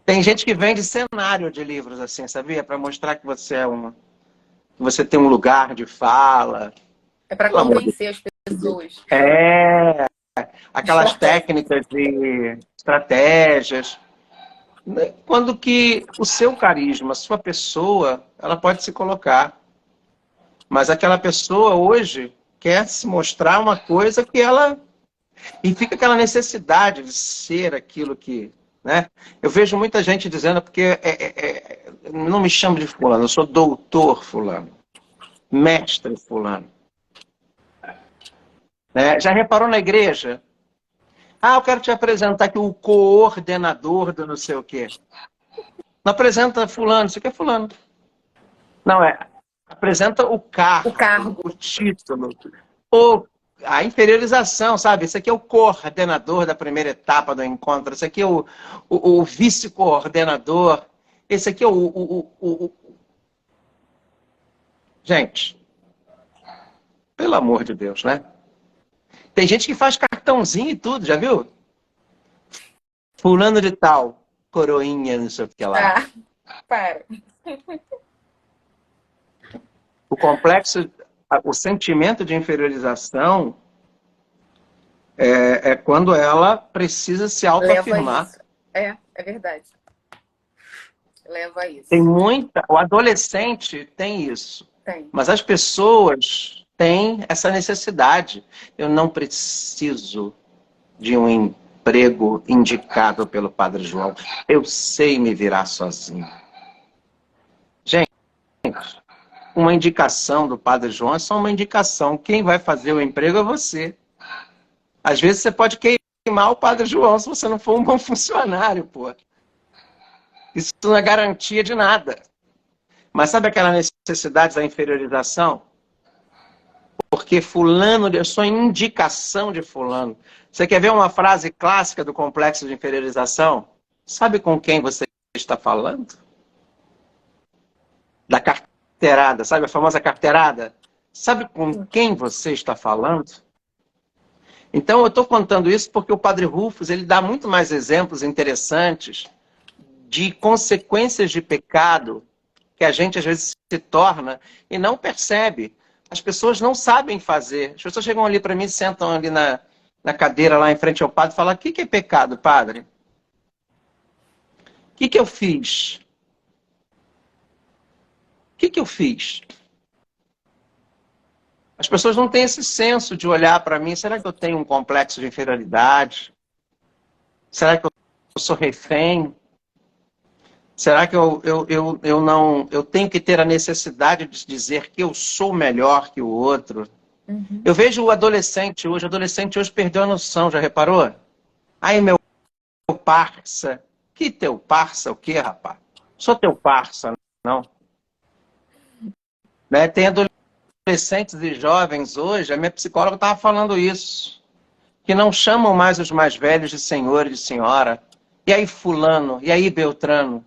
[SPEAKER 1] Tem gente que vende cenário de livros assim, sabia? Para mostrar que você é que você tem um lugar de fala.
[SPEAKER 2] É para convencer as pessoas.
[SPEAKER 1] Aquelas técnicas de estratégias. Quando que o seu carisma, a sua pessoa, ela pode se colocar. Mas aquela pessoa hoje quer se mostrar uma coisa que ela... E fica aquela necessidade de ser aquilo que... Né? Eu vejo muita gente dizendo, porque não me chamo de fulano, eu sou doutor fulano, mestre fulano. Né? Já reparou na igreja? Eu quero te apresentar aqui o coordenador do não sei o quê. Não apresenta fulano, isso aqui é fulano. Não, apresenta o cargo, o título, a inferiorização, sabe? Esse aqui é o coordenador da primeira etapa do encontro, esse aqui é o vice-coordenador, esse aqui é Gente, pelo amor de Deus, né? Tem gente que faz cartãozinho e tudo, já viu? Fulano de tal, coroinha, não sei o que lá.
[SPEAKER 2] Para.
[SPEAKER 1] O complexo, o sentimento de inferiorização é quando ela precisa se autoafirmar.
[SPEAKER 2] É verdade. Leva a isso.
[SPEAKER 1] O adolescente tem isso.
[SPEAKER 2] Tem.
[SPEAKER 1] Mas as pessoas têm essa necessidade. Eu não preciso de um emprego indicado pelo Padre João. Eu sei me virar sozinho. Gente, uma indicação do Padre João é só uma indicação. Quem vai fazer o emprego é você. Às vezes você pode queimar o Padre João se você não for um bom funcionário, pô. Isso não é garantia de nada. Mas sabe aquela necessidade da inferiorização? Porque fulano, eu sou indicação de fulano. Você quer ver uma frase clássica do complexo de inferiorização? Sabe com quem você está falando? Da carteirada, sabe a famosa carteirada? Sabe com quem você está falando? Então eu estou contando isso porque o Padre Rufus ele dá muito mais exemplos interessantes de consequências de pecado que a gente às vezes se torna e não percebe. As pessoas não sabem fazer. As pessoas chegam ali para mim, sentam ali na cadeira lá em frente ao padre e falam: o que é pecado, padre? O que eu fiz? O que eu fiz? As pessoas não têm esse senso de olhar para mim. Será que eu tenho um complexo de inferioridade? Será que eu sou refém? Será que eu não... Eu tenho que ter a necessidade de dizer que eu sou melhor que o outro?
[SPEAKER 2] Uhum.
[SPEAKER 1] Eu vejo o adolescente hoje perdeu a noção, já reparou? Aí, meu parça. Que teu parça o quê, rapaz? Sou teu parça, não. Né? Tem adolescentes e jovens hoje, a minha psicóloga estava falando isso, que não chamam mais os mais velhos de senhor e de senhora. E aí fulano, e aí Beltrano.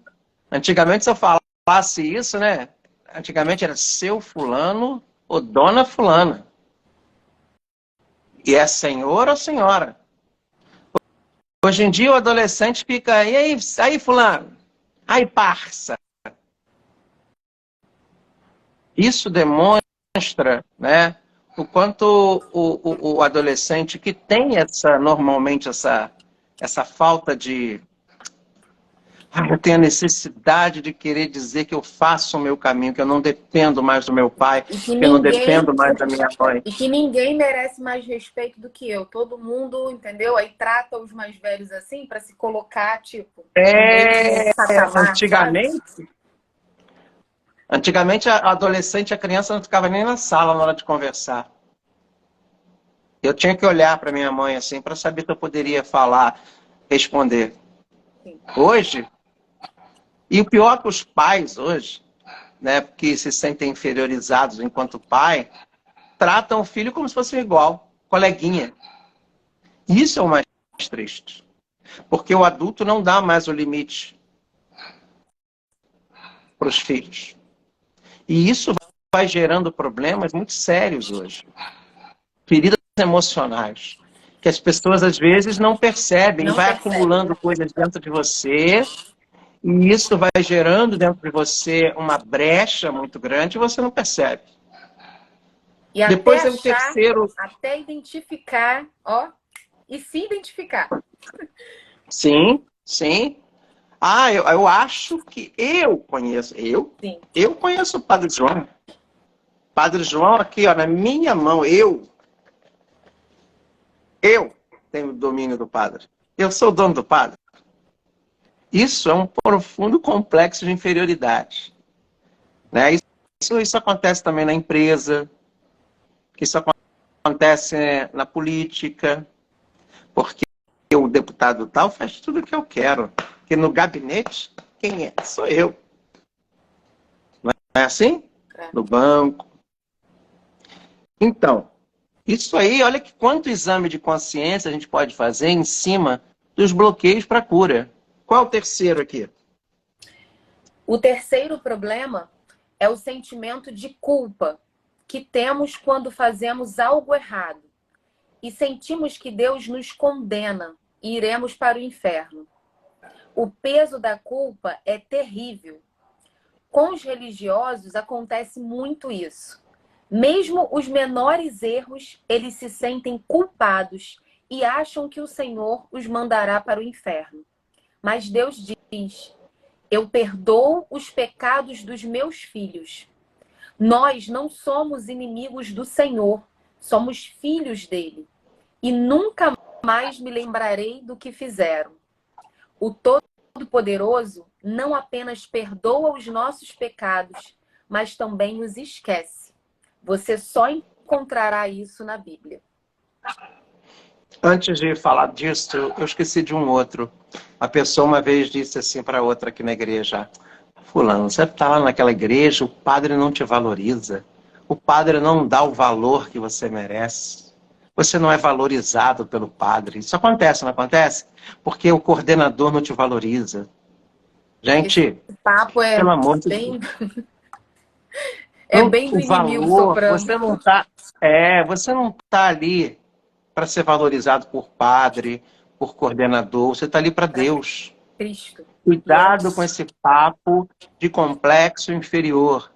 [SPEAKER 1] Antigamente, se eu falasse isso, né? Antigamente era seu fulano ou dona fulana. E é senhor ou senhora. Hoje em dia o adolescente fica, e aí fulano? Aí parça. Isso demonstra, né, o quanto o adolescente que tem normalmente essa falta de... eu tenho a necessidade de querer dizer que eu faço o meu caminho, que eu não dependo mais do meu pai, que eu não dependo mais da minha mãe.
[SPEAKER 2] E que ninguém merece mais respeito do que eu. Todo mundo, entendeu? Aí trata os mais velhos assim para se colocar, tipo,
[SPEAKER 1] Antigamente, a adolescente, a criança não ficava nem na sala na hora de conversar. Eu tinha que olhar para minha mãe assim para saber se eu poderia falar, responder.
[SPEAKER 2] Sim.
[SPEAKER 1] Hoje, e o pior que os pais hoje, né, que se sentem inferiorizados enquanto pai, tratam o filho como se fosse igual, coleguinha. Isso é o mais triste. Porque o adulto não dá mais o limite para os filhos. E isso vai gerando problemas muito sérios hoje. Feridas emocionais. Que as pessoas, às vezes, não percebem. Vai acumulando coisas dentro de você. E isso vai gerando dentro de você uma brecha muito grande e você não percebe.
[SPEAKER 2] E
[SPEAKER 1] depois
[SPEAKER 2] até
[SPEAKER 1] é o terceiro.
[SPEAKER 2] Até identificar, ó, e se identificar.
[SPEAKER 1] Sim, sim. Eu acho que eu conheço.
[SPEAKER 2] Sim.
[SPEAKER 1] Eu conheço o Padre João. Padre João aqui, ó, na minha mão. Eu tenho o domínio do Padre. Eu sou o dono do Padre. Isso é um profundo complexo de inferioridade. Né? Isso acontece também na empresa. Isso acontece na política. Porque o deputado tal faz tudo o que eu quero. Porque no gabinete, quem é? Sou eu. Não é assim?
[SPEAKER 2] É.
[SPEAKER 1] No banco. Então, isso aí, olha que quanto exame de consciência a gente pode fazer em cima dos bloqueios para cura. Qual é o terceiro aqui?
[SPEAKER 2] O terceiro problema é o sentimento de culpa que temos quando fazemos algo errado e sentimos que Deus nos condena e iremos para o inferno. O peso da culpa é terrível. Com os religiosos acontece muito isso. Mesmo os menores erros, eles se sentem culpados e acham que o Senhor os mandará para o inferno. Mas Deus diz: eu perdoo os pecados dos meus filhos. Nós não somos inimigos do Senhor, somos filhos dele. E nunca mais me lembrarei do que fizeram. O Todo-Poderoso não apenas perdoa os nossos pecados, mas também os esquece. Você só encontrará isso na Bíblia.
[SPEAKER 1] Antes de falar disso, eu esqueci de um outro. A pessoa uma vez disse assim para outra aqui na igreja: Fulano, você está lá naquela igreja, o padre não te valoriza. O padre não dá o valor que você merece. Você não é valorizado pelo padre. Isso acontece, não acontece? Porque o coordenador não te valoriza.
[SPEAKER 2] Esse
[SPEAKER 1] Gente,
[SPEAKER 2] papo
[SPEAKER 1] pelo amor de Deus.
[SPEAKER 2] bem, é bem do
[SPEAKER 1] O
[SPEAKER 2] inimigo
[SPEAKER 1] valor,
[SPEAKER 2] soprando.
[SPEAKER 1] você não tá ali para ser valorizado por padre, por coordenador. Você está ali para
[SPEAKER 2] Para
[SPEAKER 1] Deus.
[SPEAKER 2] Cristo. Glória a
[SPEAKER 1] Cuidado com
[SPEAKER 2] Deus.
[SPEAKER 1] esse papo de complexo inferior,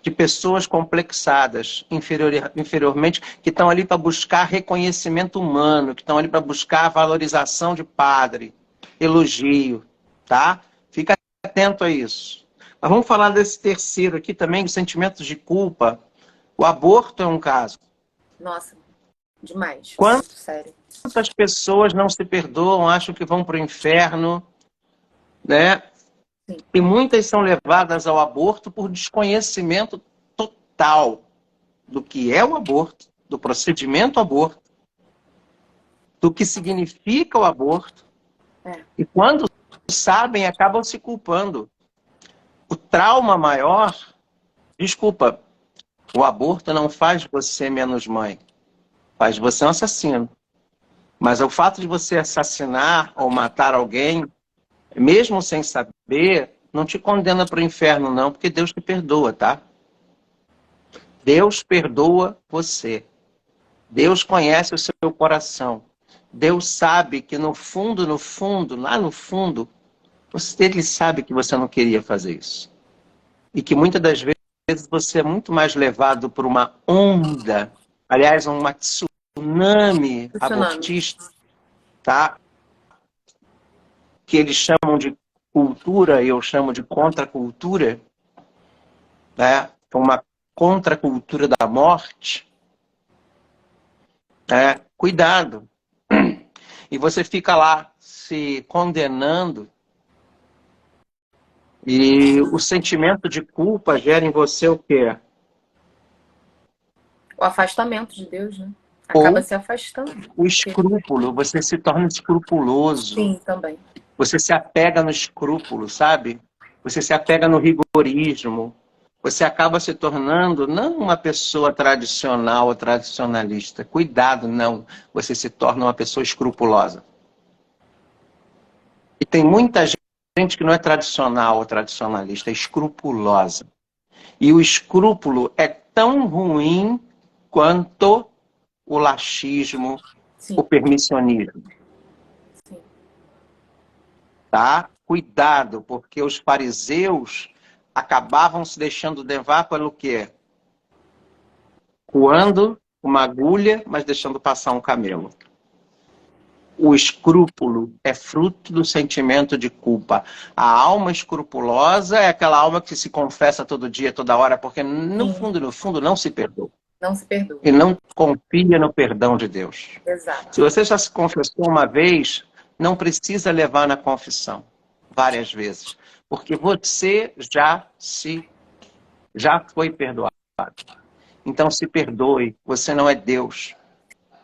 [SPEAKER 1] de pessoas complexadas inferiormente, que estão ali para buscar reconhecimento humano, que estão ali para buscar a valorização de padre, elogio, tá? Fica atento a isso. Mas vamos falar desse terceiro aqui também, de sentimentos de culpa. O aborto é um caso.
[SPEAKER 2] Nossa, demais. Muito sério.
[SPEAKER 1] Quantas pessoas não se perdoam, acham que vão para o inferno, né?
[SPEAKER 2] Sim.
[SPEAKER 1] E muitas são levadas ao aborto por desconhecimento total do que é o aborto, do procedimento aborto, do que significa o aborto.
[SPEAKER 2] É.
[SPEAKER 1] E quando sabem, acabam se culpando. O trauma maior, desculpa, o aborto não faz você menos mãe, faz você um assassino. Mas o fato de você assassinar ou matar alguém, mesmo sem saber, não te condena para o inferno, não, porque Deus te perdoa, tá? Deus perdoa você. Deus conhece o seu coração. Deus sabe que no fundo, lá no fundo, ele sabe que você não queria fazer isso. E que muitas das vezes você é muito mais levado por uma onda, aliás, uma tsunami
[SPEAKER 2] Tsunami.
[SPEAKER 1] abortista, tá? Que eles chamam de cultura, e eu chamo de contracultura, né? Uma contracultura da morte. Cuidado. E você fica lá se condenando e o sentimento de culpa gera em você o quê?
[SPEAKER 2] O afastamento de Deus, né? Acaba
[SPEAKER 1] Ou
[SPEAKER 2] se afastando.
[SPEAKER 1] o escrúpulo, você se torna escrupuloso.
[SPEAKER 2] Sim, também.
[SPEAKER 1] Você se apega no escrúpulo, sabe? Você se apega no rigorismo. Você acaba se tornando não uma pessoa tradicional ou tradicionalista. Cuidado, não. Você se torna uma pessoa escrupulosa. E tem muita gente que não é tradicional ou tradicionalista, é escrupulosa. E o escrúpulo é tão ruim quanto o laxismo, o
[SPEAKER 2] Sim,
[SPEAKER 1] permissionismo.
[SPEAKER 2] sim.
[SPEAKER 1] Tá? Cuidado, porque os fariseus acabavam se deixando levar pelo quê? Coando uma agulha, mas deixando passar um camelo. O escrúpulo é fruto do sentimento de culpa. A alma escrupulosa é aquela alma que se confessa todo dia, toda hora, porque no fundo, não se perdoa.
[SPEAKER 2] Não se perdoa.
[SPEAKER 1] E não confia no perdão de Deus.
[SPEAKER 2] Exato.
[SPEAKER 1] Se você já se confessou uma vez, não precisa levar na confissão várias vezes, porque você já foi perdoado. Então se perdoe, você não é Deus.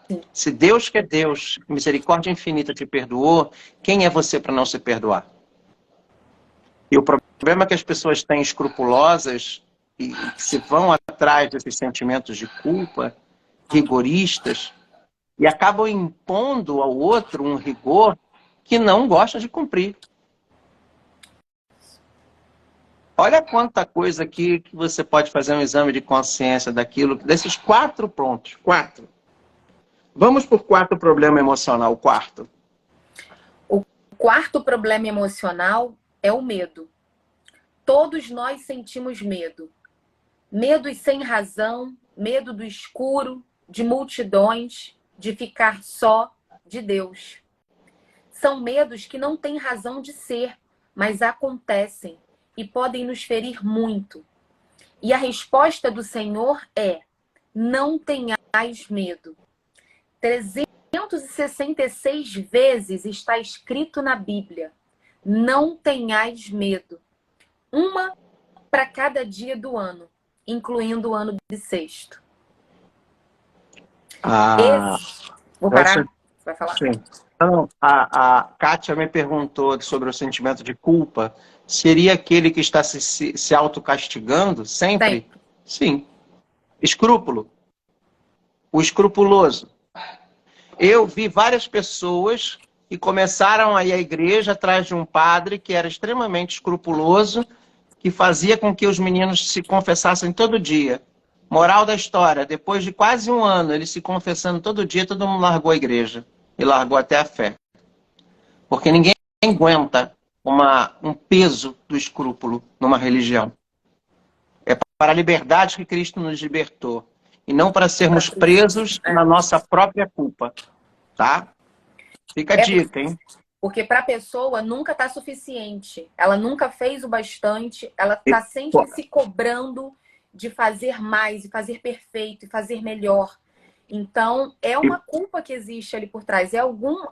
[SPEAKER 2] Sim.
[SPEAKER 1] Se Deus, que é Deus, misericórdia infinita, te perdoou, quem é você para não se perdoar? E o problema é que as pessoas têm escrupulosas e se vão atrás desses sentimentos de culpa, rigoristas, e acabam impondo ao outro um rigor que não gosta de cumprir. Olha quanta coisa aqui que você pode fazer um exame de consciência daquilo, desses 4 pontos. 4. Vamos por 4 problema emocional. O quarto.
[SPEAKER 2] O quarto problema emocional é o medo. Todos nós sentimos medo. Medos sem razão, medo do escuro, de multidões, de ficar só, de Deus. São medos que não têm razão de ser, mas acontecem e podem nos ferir muito. E a resposta do Senhor é: não tenhais medo. 366 vezes está escrito na Bíblia: não tenhais medo. Uma para cada dia do ano, incluindo o ano bissexto. Vou
[SPEAKER 3] Eu acho,
[SPEAKER 2] parar? Você vai falar?
[SPEAKER 3] sim. Então, a Kátia me perguntou sobre o sentimento de culpa. Seria aquele que está se autocastigando sempre?
[SPEAKER 2] Sempre.
[SPEAKER 3] Sim. Escrúpulo. O escrupuloso. Eu vi várias pessoas que começaram a ir à igreja atrás de um padre que era extremamente escrupuloso, que fazia com que os meninos se confessassem todo dia. Moral da história, depois de quase um ano, eles se confessando todo dia, todo mundo largou a igreja. E largou até a fé. Porque ninguém aguenta um peso do escrúpulo numa religião. É para a liberdade que Cristo nos libertou. E não para sermos presos na nossa própria culpa. Tá? Fica a dica, hein?
[SPEAKER 2] Porque para a pessoa nunca está suficiente. Ela nunca fez o bastante. Ela está sempre se cobrando de fazer mais, e fazer perfeito, e fazer melhor. Então, é uma culpa que existe ali por trás. É algum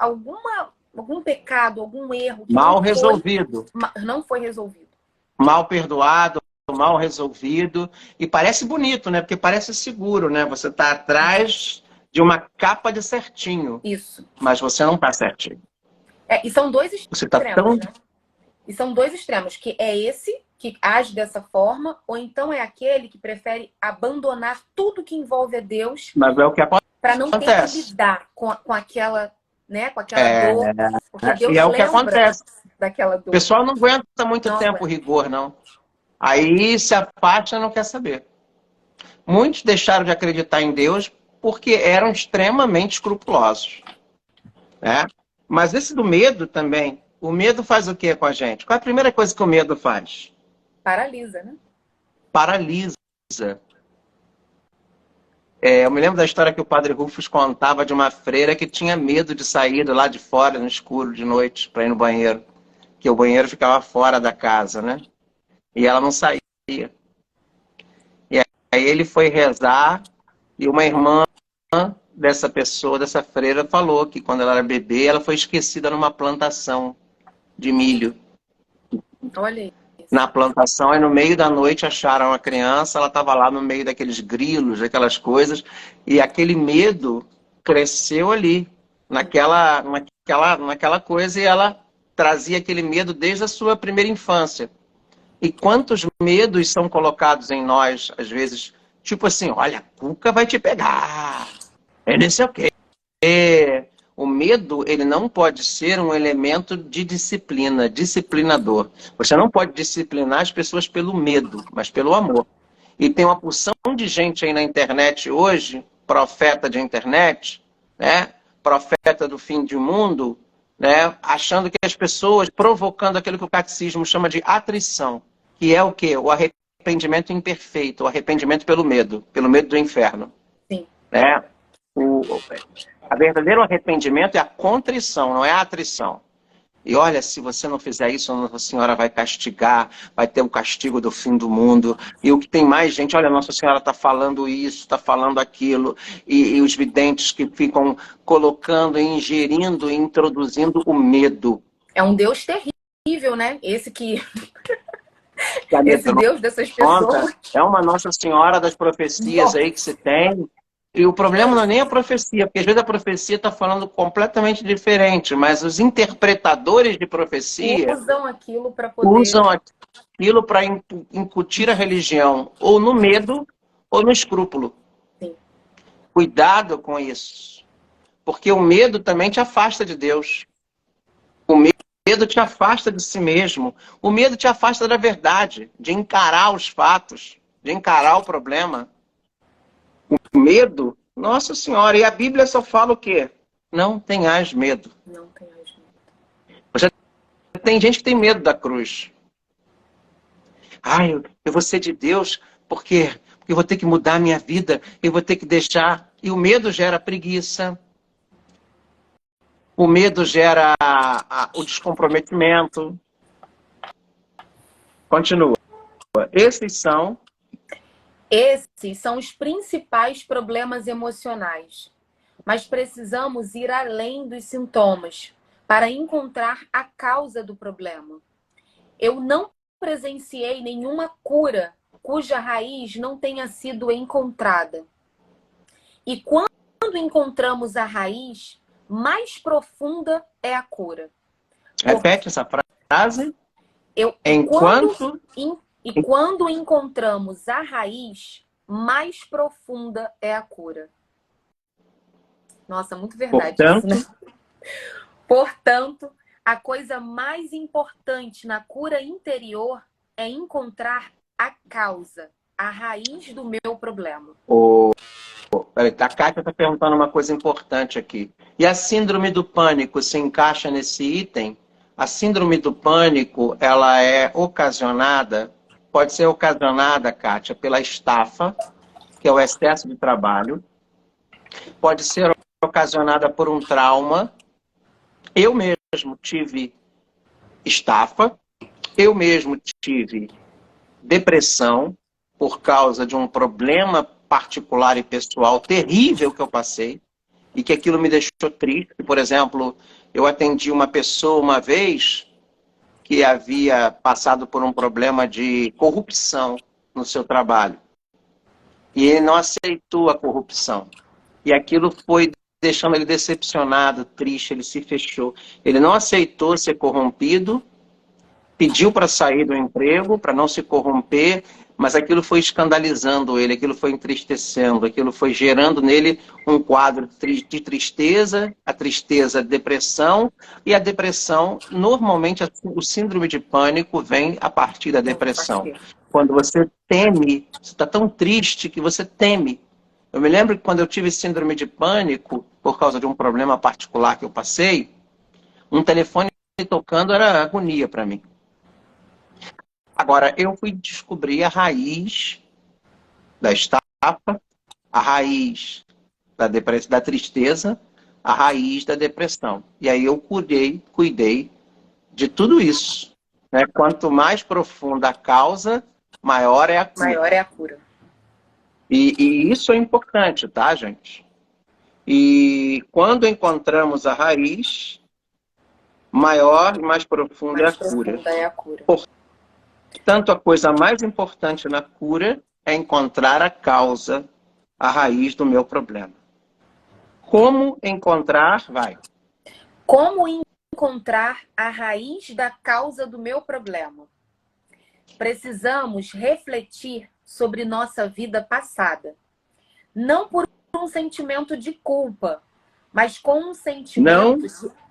[SPEAKER 2] pecado, algum erro que
[SPEAKER 3] mal resolvido.
[SPEAKER 2] Não foi resolvido.
[SPEAKER 3] Mal perdoado, mal resolvido. E parece bonito, né? Porque parece seguro, né? Você está atrás de uma capa de certinho.
[SPEAKER 2] Isso.
[SPEAKER 3] Mas você não está certinho.
[SPEAKER 2] E são dois
[SPEAKER 3] Você
[SPEAKER 2] extremos,
[SPEAKER 3] tá tão...
[SPEAKER 2] né? E são dois extremos, que é esse que age dessa forma, ou então é aquele que prefere abandonar tudo que envolve a Deus.
[SPEAKER 3] Mas é o que acontece.
[SPEAKER 2] Para não ter que lidar com aquela, né, com aquela dor. Porque Deus
[SPEAKER 3] e é o que
[SPEAKER 2] lembra
[SPEAKER 3] acontece.
[SPEAKER 2] daquela dor.
[SPEAKER 3] O pessoal não aguenta muito tempo o rigor, não. Aí se afasta e não quer saber. Muitos deixaram de acreditar em Deus porque eram extremamente escrupulosos. Né? Mas esse do medo também, o medo faz o que com a gente? Qual é a primeira coisa que o medo faz?
[SPEAKER 2] Paralisa, né?
[SPEAKER 3] Paralisa. Eu me lembro da história que o padre Rufus contava de uma freira que tinha medo de sair lá de fora, no escuro, de noite, para ir no banheiro. Que o banheiro ficava fora da casa, né? E ela não saía. E aí ele foi rezar e uma irmã dessa pessoa, dessa freira, falou que quando ela era bebê, ela foi esquecida numa plantação de milho.
[SPEAKER 2] Olha aí.
[SPEAKER 3] Na plantação, aí no meio da noite acharam a criança, ela estava lá no meio daqueles grilos, aquelas coisas, e aquele medo cresceu ali, naquela coisa, e ela trazia aquele medo desde a sua primeira infância. E quantos medos são colocados em nós, às vezes, tipo assim, olha, a cuca vai te pegar, é não sei o quê. O medo, ele não pode ser um elemento de disciplina, disciplinador. Você não pode disciplinar as pessoas pelo medo, mas pelo amor. E tem uma porção de gente aí na internet hoje, profeta de internet, né? Profeta do fim do mundo, né? Achando que as pessoas, provocando aquilo que o catecismo chama de atrição, que é o quê? O arrependimento imperfeito, o arrependimento pelo medo do inferno.
[SPEAKER 2] Sim.
[SPEAKER 3] Né? A verdadeiro arrependimento é a contrição, não é a atrição. E olha, se você não fizer isso, Nossa Senhora vai castigar, vai ter o castigo do fim do mundo. E o que tem mais gente, olha, Nossa Senhora está falando isso, está falando aquilo. E os videntes que ficam colocando, ingerindo, introduzindo o medo.
[SPEAKER 2] É um Deus terrível, né? Esse Deus dessas pessoas.
[SPEAKER 3] É uma Nossa Senhora das profecias aí que se tem. E o problema não é nem a profecia, porque às vezes a profecia está falando completamente diferente, mas os interpretadores de profecia
[SPEAKER 2] usam aquilo para poder...
[SPEAKER 3] usam aquilo para incutir a religião, ou no medo, ou no escrúpulo.
[SPEAKER 2] Sim.
[SPEAKER 3] Cuidado com isso, porque o medo também te afasta de Deus. O medo te afasta de si mesmo. O medo te afasta da verdade, de encarar os fatos, de encarar o problema. O medo, Nossa Senhora, e a Bíblia só fala o quê? Não tenhas medo.
[SPEAKER 2] Não tenhas medo.
[SPEAKER 3] Já tem gente que tem medo da cruz. Eu vou ser de Deus porque eu vou ter que mudar a minha vida, eu vou ter que deixar. E o medo gera preguiça. O medo gera o descomprometimento. Continua. Esses são
[SPEAKER 2] os principais problemas emocionais. Mas precisamos ir além dos sintomas para encontrar a causa do problema. Eu não presenciei nenhuma cura cuja raiz não tenha sido encontrada. E quando encontramos a raiz, mais profunda é a cura.
[SPEAKER 3] Repete essa frase.
[SPEAKER 2] Quando encontramos a raiz, mais profunda é a cura. Nossa, muito verdade isso, né? Portanto, a coisa mais importante na cura interior é encontrar a causa, a raiz do meu problema.
[SPEAKER 3] A Kátia está perguntando uma coisa importante aqui. E a síndrome do pânico se encaixa nesse item? A síndrome do pânico, ela é ocasionada, pode ser ocasionada, Kátia, pela estafa, que é o excesso de trabalho. Pode ser ocasionada por um trauma. Eu mesmo tive estafa. Eu mesmo tive depressão por causa de um problema particular e pessoal terrível que eu passei e que aquilo me deixou triste. Por exemplo, eu atendi uma pessoa uma vez que havia passado por um problema de corrupção no seu trabalho. E ele não aceitou a corrupção. E aquilo foi deixando ele decepcionado, triste, ele se fechou. Ele não aceitou ser corrompido, pediu para sair do emprego, para não se corromper, mas aquilo foi escandalizando ele, aquilo foi entristecendo, aquilo foi gerando nele um quadro de tristeza, a tristeza, depressão, e a depressão, normalmente o síndrome de pânico vem a partir da depressão. Quando você teme, você está tão triste que você teme. Eu me lembro que quando eu tive síndrome de pânico, por causa de um problema particular que eu passei, um telefone tocando era agonia para mim. Agora, eu fui descobrir a raiz da estafa, a raiz da tristeza, a raiz da depressão. E aí eu cuidei de tudo isso. Né? Quanto mais profunda a causa, maior é a cura.
[SPEAKER 2] Maior é a cura.
[SPEAKER 3] E isso é importante, tá, gente? E quando encontramos a raiz, maior e mais profunda
[SPEAKER 2] é a cura.
[SPEAKER 3] Portanto, a coisa mais importante na cura é encontrar a causa, a raiz do meu problema. Como encontrar?
[SPEAKER 2] Como encontrar a raiz da causa do meu problema? Precisamos refletir sobre nossa vida passada. Não por um sentimento de culpa, mas com um sentimento...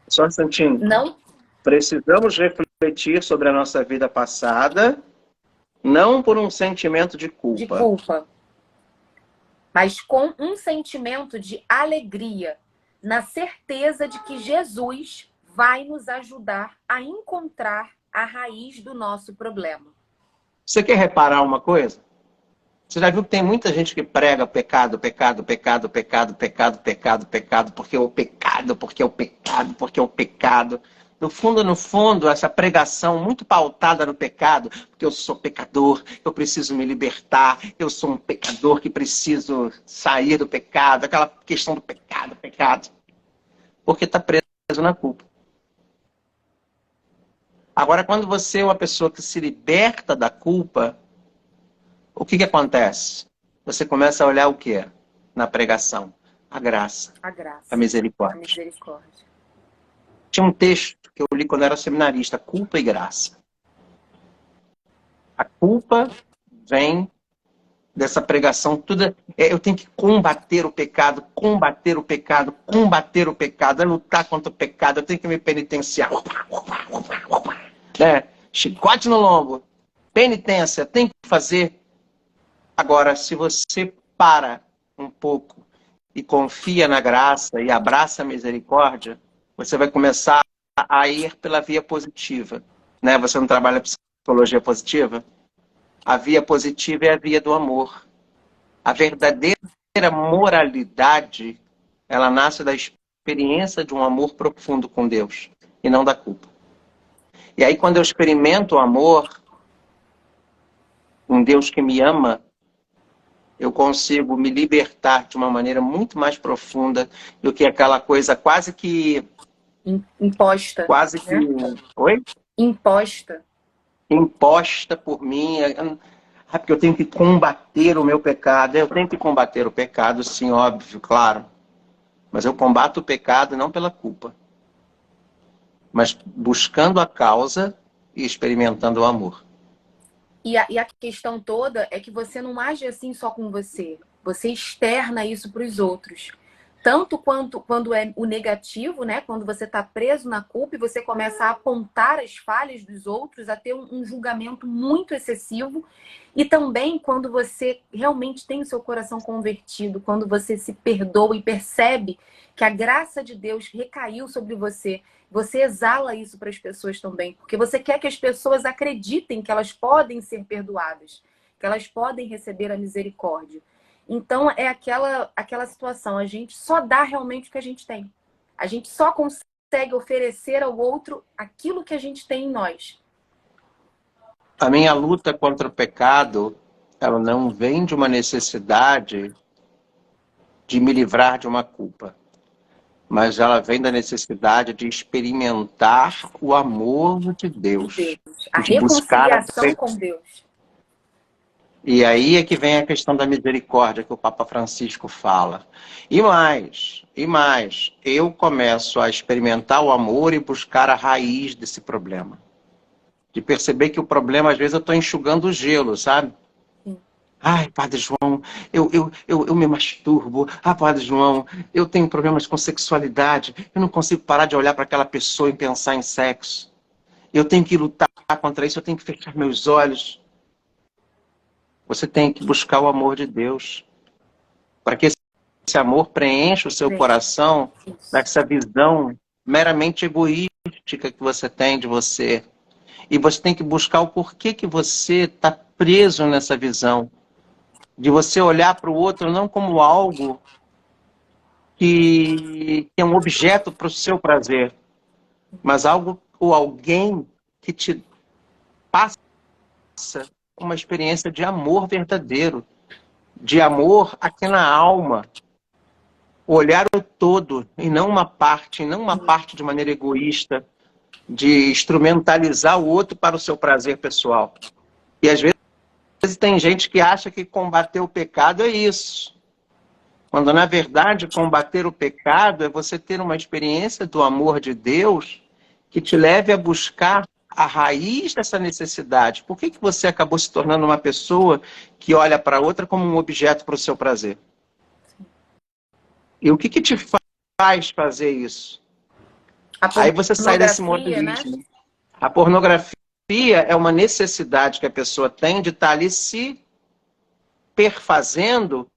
[SPEAKER 3] Só um instantinho.
[SPEAKER 2] Não.
[SPEAKER 3] Precisamos refletir sobre a nossa vida passada, não por um sentimento de culpa.
[SPEAKER 2] Mas com um sentimento de alegria, na certeza de que Jesus vai nos ajudar a encontrar a raiz do nosso problema.
[SPEAKER 3] Você quer reparar uma coisa? Você já viu que tem muita gente que prega pecado, pecado, pecado, pecado, pecado, pecado, pecado, porque é o pecado, porque é o pecado, porque é o pecado. No fundo, essa pregação muito pautada no pecado, porque eu sou pecador, eu preciso me libertar, eu sou um pecador que preciso sair do pecado, aquela questão do pecado, porque está preso na culpa. Agora, quando você é uma pessoa que se liberta da culpa, o que acontece? Você começa a olhar o quê? Na pregação? A graça. A misericórdia. Tinha um texto que eu li quando eu era seminarista, culpa e graça. A culpa vem dessa pregação toda. Eu tenho que combater o pecado, é lutar contra o pecado, eu tenho que me penitenciar. Chicote no lombo, penitência, tem que fazer. Agora, se você para um pouco e confia na graça e abraça a misericórdia, você vai começar a ir pela via positiva. Né? Você não trabalha psicologia positiva? A via positiva é a via do amor. A verdadeira moralidade, ela nasce da experiência de um amor profundo com Deus e não da culpa. E aí, quando eu experimento o amor, um Deus que me ama, eu consigo me libertar de uma maneira muito mais profunda do que aquela coisa quase que...
[SPEAKER 2] Imposta.
[SPEAKER 3] Quase que... Né? Oi?
[SPEAKER 2] Imposta.
[SPEAKER 3] Imposta por mim. Porque eu tenho que combater o meu pecado. Eu tenho que combater o pecado, sim, óbvio, claro. Mas eu combato o pecado não pela culpa, mas buscando a causa e experimentando o amor.
[SPEAKER 2] E a questão toda é que você não age assim só com você. Você externa isso para os outros. Tanto quando é o negativo, né? Quando você está preso na culpa e você começa a apontar as falhas dos outros, a ter um julgamento muito excessivo. E também quando você realmente tem o seu coração convertido, quando você se perdoa e percebe que a graça de Deus recaiu sobre você. Você exala isso para as pessoas também, porque você quer que as pessoas acreditem que elas podem ser perdoadas, que elas podem receber a misericórdia. Então é aquela situação, a gente só dá realmente o que a gente tem. A gente só consegue oferecer ao outro aquilo que a gente tem em nós.
[SPEAKER 3] A minha luta contra o pecado, ela não vem de uma necessidade de me livrar de uma culpa, mas ela vem da necessidade de experimentar o amor de Deus,
[SPEAKER 2] A
[SPEAKER 3] de buscar
[SPEAKER 2] reconciliação com Deus.
[SPEAKER 3] E aí é que vem a questão da misericórdia que o Papa Francisco fala. E mais, eu começo a experimentar o amor e buscar a raiz desse problema. De perceber que o problema, às vezes, eu estou enxugando o gelo, sabe?
[SPEAKER 2] Sim.
[SPEAKER 3] Ai, Padre João, eu me masturbo. Ah, Padre João, eu tenho problemas com sexualidade. Eu não consigo parar de olhar para aquela pessoa e pensar em sexo. Eu tenho que lutar contra isso, eu tenho que fechar meus olhos. Você tem que buscar o amor de Deus. Para que esse amor preencha o seu coração dessa visão meramente egoística que você tem de você. E você tem que buscar o porquê que você está preso nessa visão. De você olhar para o outro não como algo que é um objeto para o seu prazer, mas algo ou alguém que te passa uma experiência de amor verdadeiro, de amor aqui na alma. Olhar o todo e não uma parte de maneira egoísta, de instrumentalizar o outro para o seu prazer pessoal. E às vezes tem gente que acha que combater o pecado é isso. Quando na verdade combater o pecado é você ter uma experiência do amor de Deus que te leve a buscar a raiz dessa necessidade. Por que você acabou se tornando uma pessoa que olha para a outra como um objeto para o seu prazer? E o que te faz fazer isso? Aí você sai desse modalismo. Né? A pornografia é uma necessidade que a pessoa tem de estar ali se perfazendo,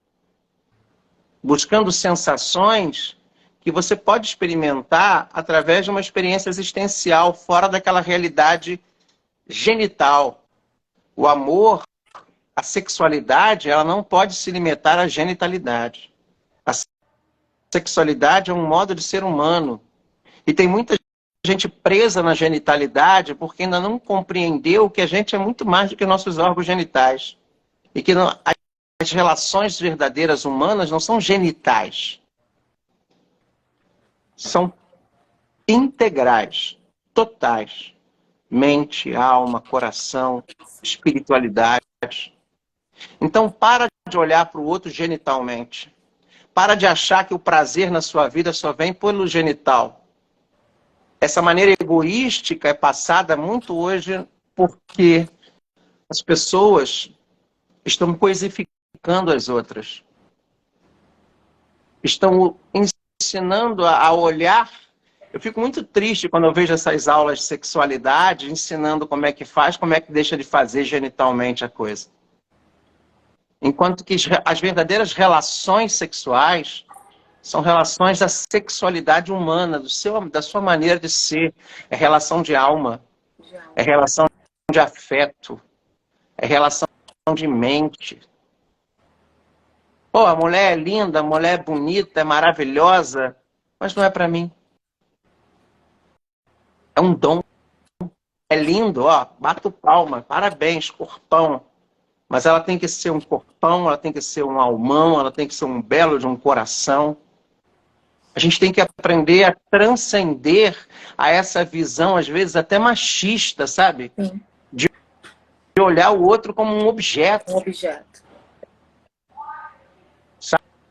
[SPEAKER 3] buscando sensações que você pode experimentar através de uma experiência existencial, fora daquela realidade genital. O amor, a sexualidade, ela não pode se limitar à genitalidade. A sexualidade é um modo de ser humano. E tem muita gente presa na genitalidade porque ainda não compreendeu que a gente é muito mais do que nossos órgãos genitais. E que não, as relações verdadeiras humanas não são genitais. São integrais, totais. Mente, alma, coração, espiritualidade. Então, para de olhar para o outro genitalmente. Para de achar que o prazer na sua vida só vem pelo genital. Essa maneira egoística é passada muito hoje porque as pessoas estão coisificando as outras. Estão ensinando a olhar. Eu fico muito triste quando eu vejo essas aulas de sexualidade ensinando como é que faz, como é que deixa de fazer genitalmente a coisa. Enquanto que as verdadeiras relações sexuais são relações da sexualidade humana, da sua maneira de ser. É relação de alma, é relação de afeto, é relação de mente. Pô, a mulher é linda, a mulher é bonita, é maravilhosa, mas não é para mim. É um dom. É lindo, ó, bato palma, parabéns, corpão. Mas ela tem que ser um corpão, ela tem que ser um almão, ela tem que ser um belo de um coração. A gente tem que aprender a transcender a essa visão, às vezes até machista, sabe?
[SPEAKER 2] Sim.
[SPEAKER 3] De olhar o outro como um objeto.
[SPEAKER 2] Um objeto.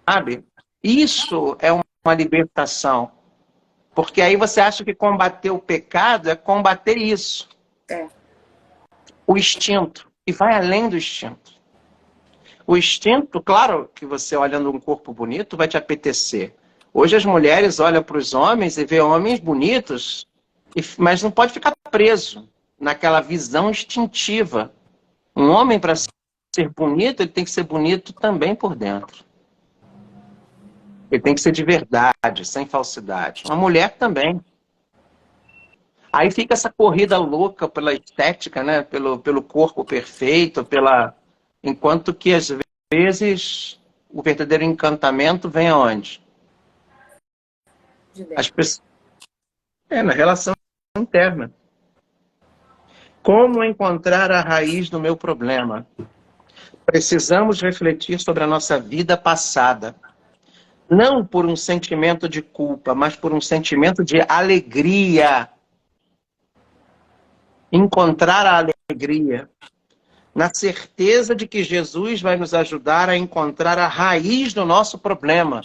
[SPEAKER 3] Sabe? Isso é uma uma libertação. Porque aí você acha que combater o pecado é combater isso.
[SPEAKER 2] É.
[SPEAKER 3] O instinto. E vai além do instinto. O instinto, claro que você olhando um corpo bonito vai te apetecer. Hoje as mulheres olham para os homens e vê homens bonitos, mas não pode ficar preso naquela visão instintiva. Um homem, para ser bonito, ele tem que ser bonito também por dentro. Ele tem que ser de verdade, sem falsidade. Uma mulher também. Aí fica essa corrida louca pela estética, né? Pelo corpo perfeito, enquanto que às vezes o verdadeiro encantamento vem aonde?
[SPEAKER 2] De dentro.
[SPEAKER 3] As pessoas... na relação interna. Como encontrar a raiz do meu problema? Precisamos refletir sobre a nossa vida passada. Não por um sentimento de culpa, mas por um sentimento de alegria. Encontrar a alegria. Na certeza de que Jesus vai nos ajudar a encontrar a raiz do nosso problema.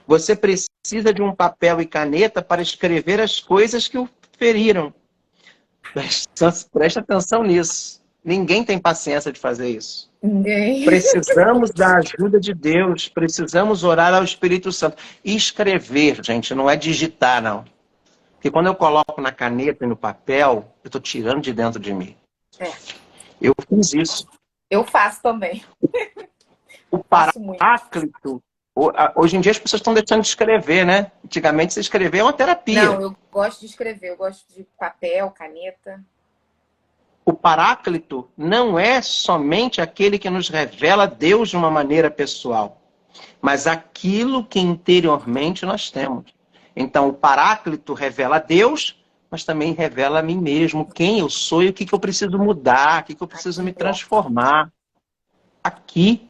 [SPEAKER 3] Você precisa de um papel e caneta para escrever as coisas que o feriram. Presta atenção nisso. Ninguém tem paciência de fazer isso.
[SPEAKER 2] Ninguém.
[SPEAKER 3] Precisamos da ajuda de Deus. Precisamos orar ao Espírito Santo. E escrever, gente, não é digitar, não. Porque quando eu coloco na caneta e no papel, eu estou tirando de dentro de mim.
[SPEAKER 2] É.
[SPEAKER 3] Eu fiz isso.
[SPEAKER 2] Eu faço também.
[SPEAKER 3] O
[SPEAKER 2] Faço muito.
[SPEAKER 3] Paráclito. Hoje em dia as pessoas estão deixando de escrever, né? Antigamente, se escrever é uma terapia.
[SPEAKER 2] Não, eu gosto de escrever. Eu gosto de papel, caneta.
[SPEAKER 3] O Paráclito não é somente aquele que nos revela Deus de uma maneira pessoal, mas aquilo que interiormente nós temos. Então, o Paráclito revela Deus, mas também revela a mim mesmo, quem eu sou e o que eu preciso mudar, o que eu preciso me transformar. Aqui.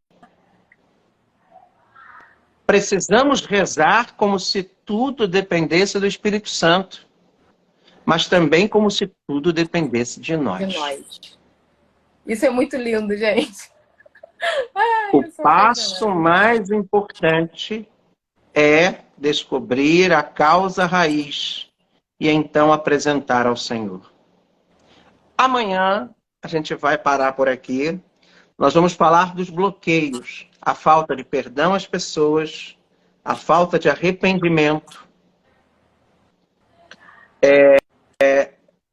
[SPEAKER 3] Precisamos rezar como se tudo dependesse do Espírito Santo, mas também como se tudo dependesse de nós.
[SPEAKER 2] De nós. Isso é muito lindo, gente. Ai,
[SPEAKER 3] O passo mais importante é descobrir a causa raiz e então apresentar ao Senhor. Amanhã a gente vai parar por aqui. Nós vamos falar dos bloqueios, a falta de perdão às pessoas, a falta de arrependimento,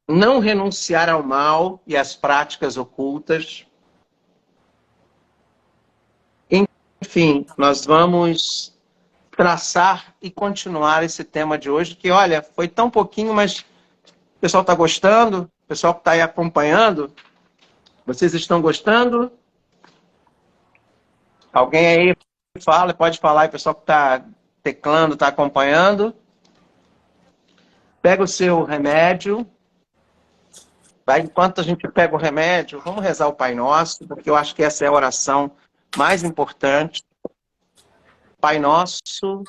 [SPEAKER 3] não renunciar ao mal e às práticas ocultas. Enfim, nós vamos traçar e continuar esse tema de hoje, que, olha, foi tão pouquinho, mas o pessoal está gostando, o pessoal que está aí acompanhando, vocês estão gostando? Alguém aí fala, pode falar, o pessoal que está teclando, está acompanhando. Pega o seu remédio. Enquanto a gente pega o remédio, vamos rezar o Pai Nosso, porque eu acho que essa é a oração mais importante. Pai Nosso,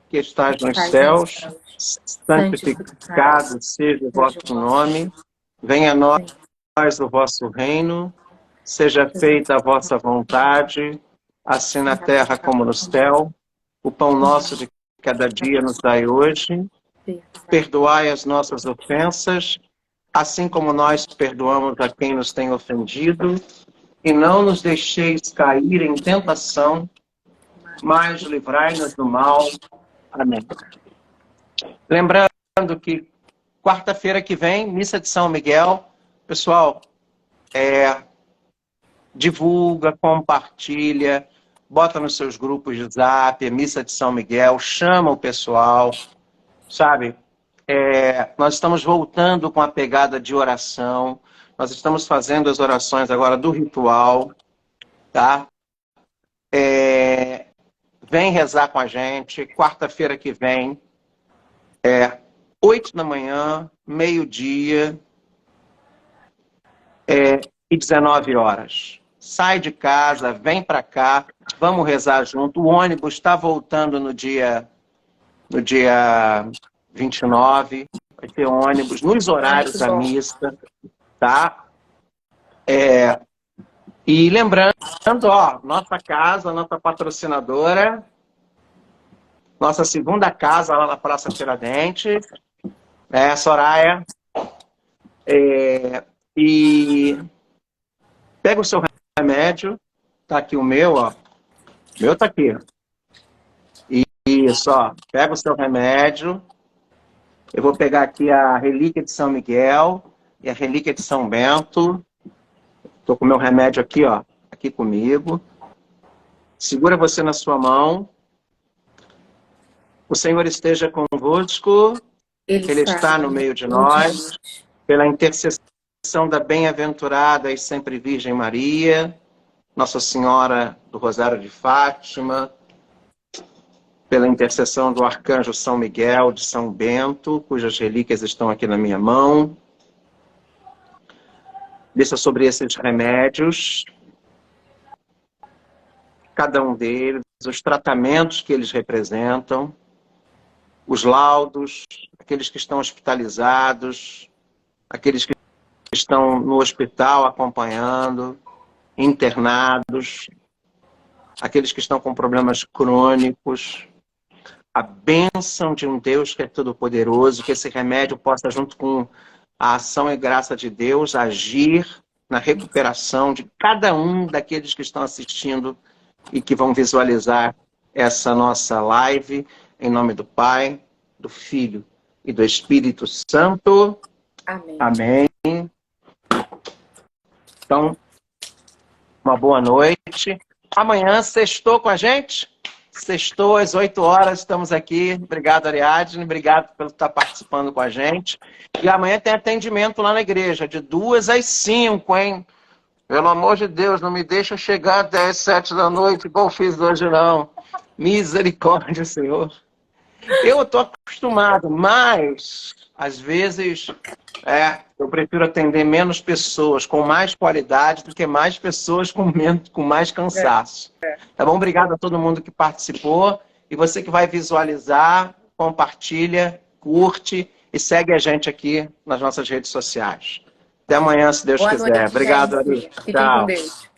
[SPEAKER 3] que estás nos céus, santificado seja o vosso nome, venha a nós o vosso reino, seja feita a vossa vontade, assim na terra como no céu. O pão nosso de cada dia nos dai hoje. Perdoai as nossas ofensas, assim como nós perdoamos a quem nos tem ofendido. E não nos deixeis cair em tentação, mas livrai-nos do mal. Amém. Lembrando que quarta-feira que vem, missa de São Miguel. Pessoal, divulga, compartilha, bota nos seus grupos de Zap, missa de São Miguel, chama o pessoal, sabe? Nós estamos voltando com a pegada de oração, nós estamos fazendo as orações agora do ritual, tá? Vem rezar com a gente, quarta-feira que vem, 8 da manhã, meio-dia e 19 horas. Sai de casa, vem para cá, vamos rezar junto. O ônibus está voltando no dia 29, vai ter ônibus nos horários da missa, tá? E lembrando, ó, nossa casa, nossa patrocinadora, Nossa segunda casa lá na Praça Tiradentes. Soraya. E pega o seu remédio. Tá aqui o meu, ó. O meu tá aqui. Isso, ó. Pega o seu remédio. Eu vou pegar aqui a relíquia de São Miguel e a relíquia de São Bento. Tô com o meu remédio aqui, ó. Aqui comigo. Segura você na sua mão. O Senhor esteja convosco. Ele está no meio de nós. Pela intercessão da bem-aventurada e sempre Virgem Maria, Nossa Senhora do Rosário de Fátima, pela intercessão do Arcanjo São Miguel, de São Bento, cujas relíquias estão aqui na minha mão. Desça sobre esses remédios, cada um deles, os tratamentos que eles representam, os laudos, aqueles que estão hospitalizados, aqueles que estão no hospital acompanhando, internados, aqueles que estão com problemas crônicos. A bênção de um Deus que é todo-poderoso, que esse remédio possa, junto com a ação e graça de Deus, agir na recuperação de cada um daqueles que estão assistindo e que vão visualizar essa nossa live, em nome do Pai, do Filho e do Espírito Santo.
[SPEAKER 2] Amém.
[SPEAKER 3] Amém. Então, uma boa noite. Amanhã, sextou com a gente? Sextou às 8 horas, estamos aqui. Obrigado, Ariadne. Obrigado por estar participando com a gente. E amanhã tem atendimento lá na igreja, de 2 às 5, hein? Pelo amor de Deus, não me deixa chegar até às 7 da noite, igual fiz hoje, não. Misericórdia, Senhor. Eu estou acostumado, mas, às vezes, eu prefiro atender menos pessoas com mais qualidade do que mais pessoas com mais cansaço. Tá bom? Obrigado a todo mundo que participou. E você que vai visualizar, compartilha, curte e segue a gente aqui nas nossas redes sociais. Até amanhã, se Deus quiser.
[SPEAKER 2] Noite,
[SPEAKER 3] Obrigado,
[SPEAKER 2] gente.
[SPEAKER 3] Ari.
[SPEAKER 2] Fiquem
[SPEAKER 3] Tchau.
[SPEAKER 2] com Deus.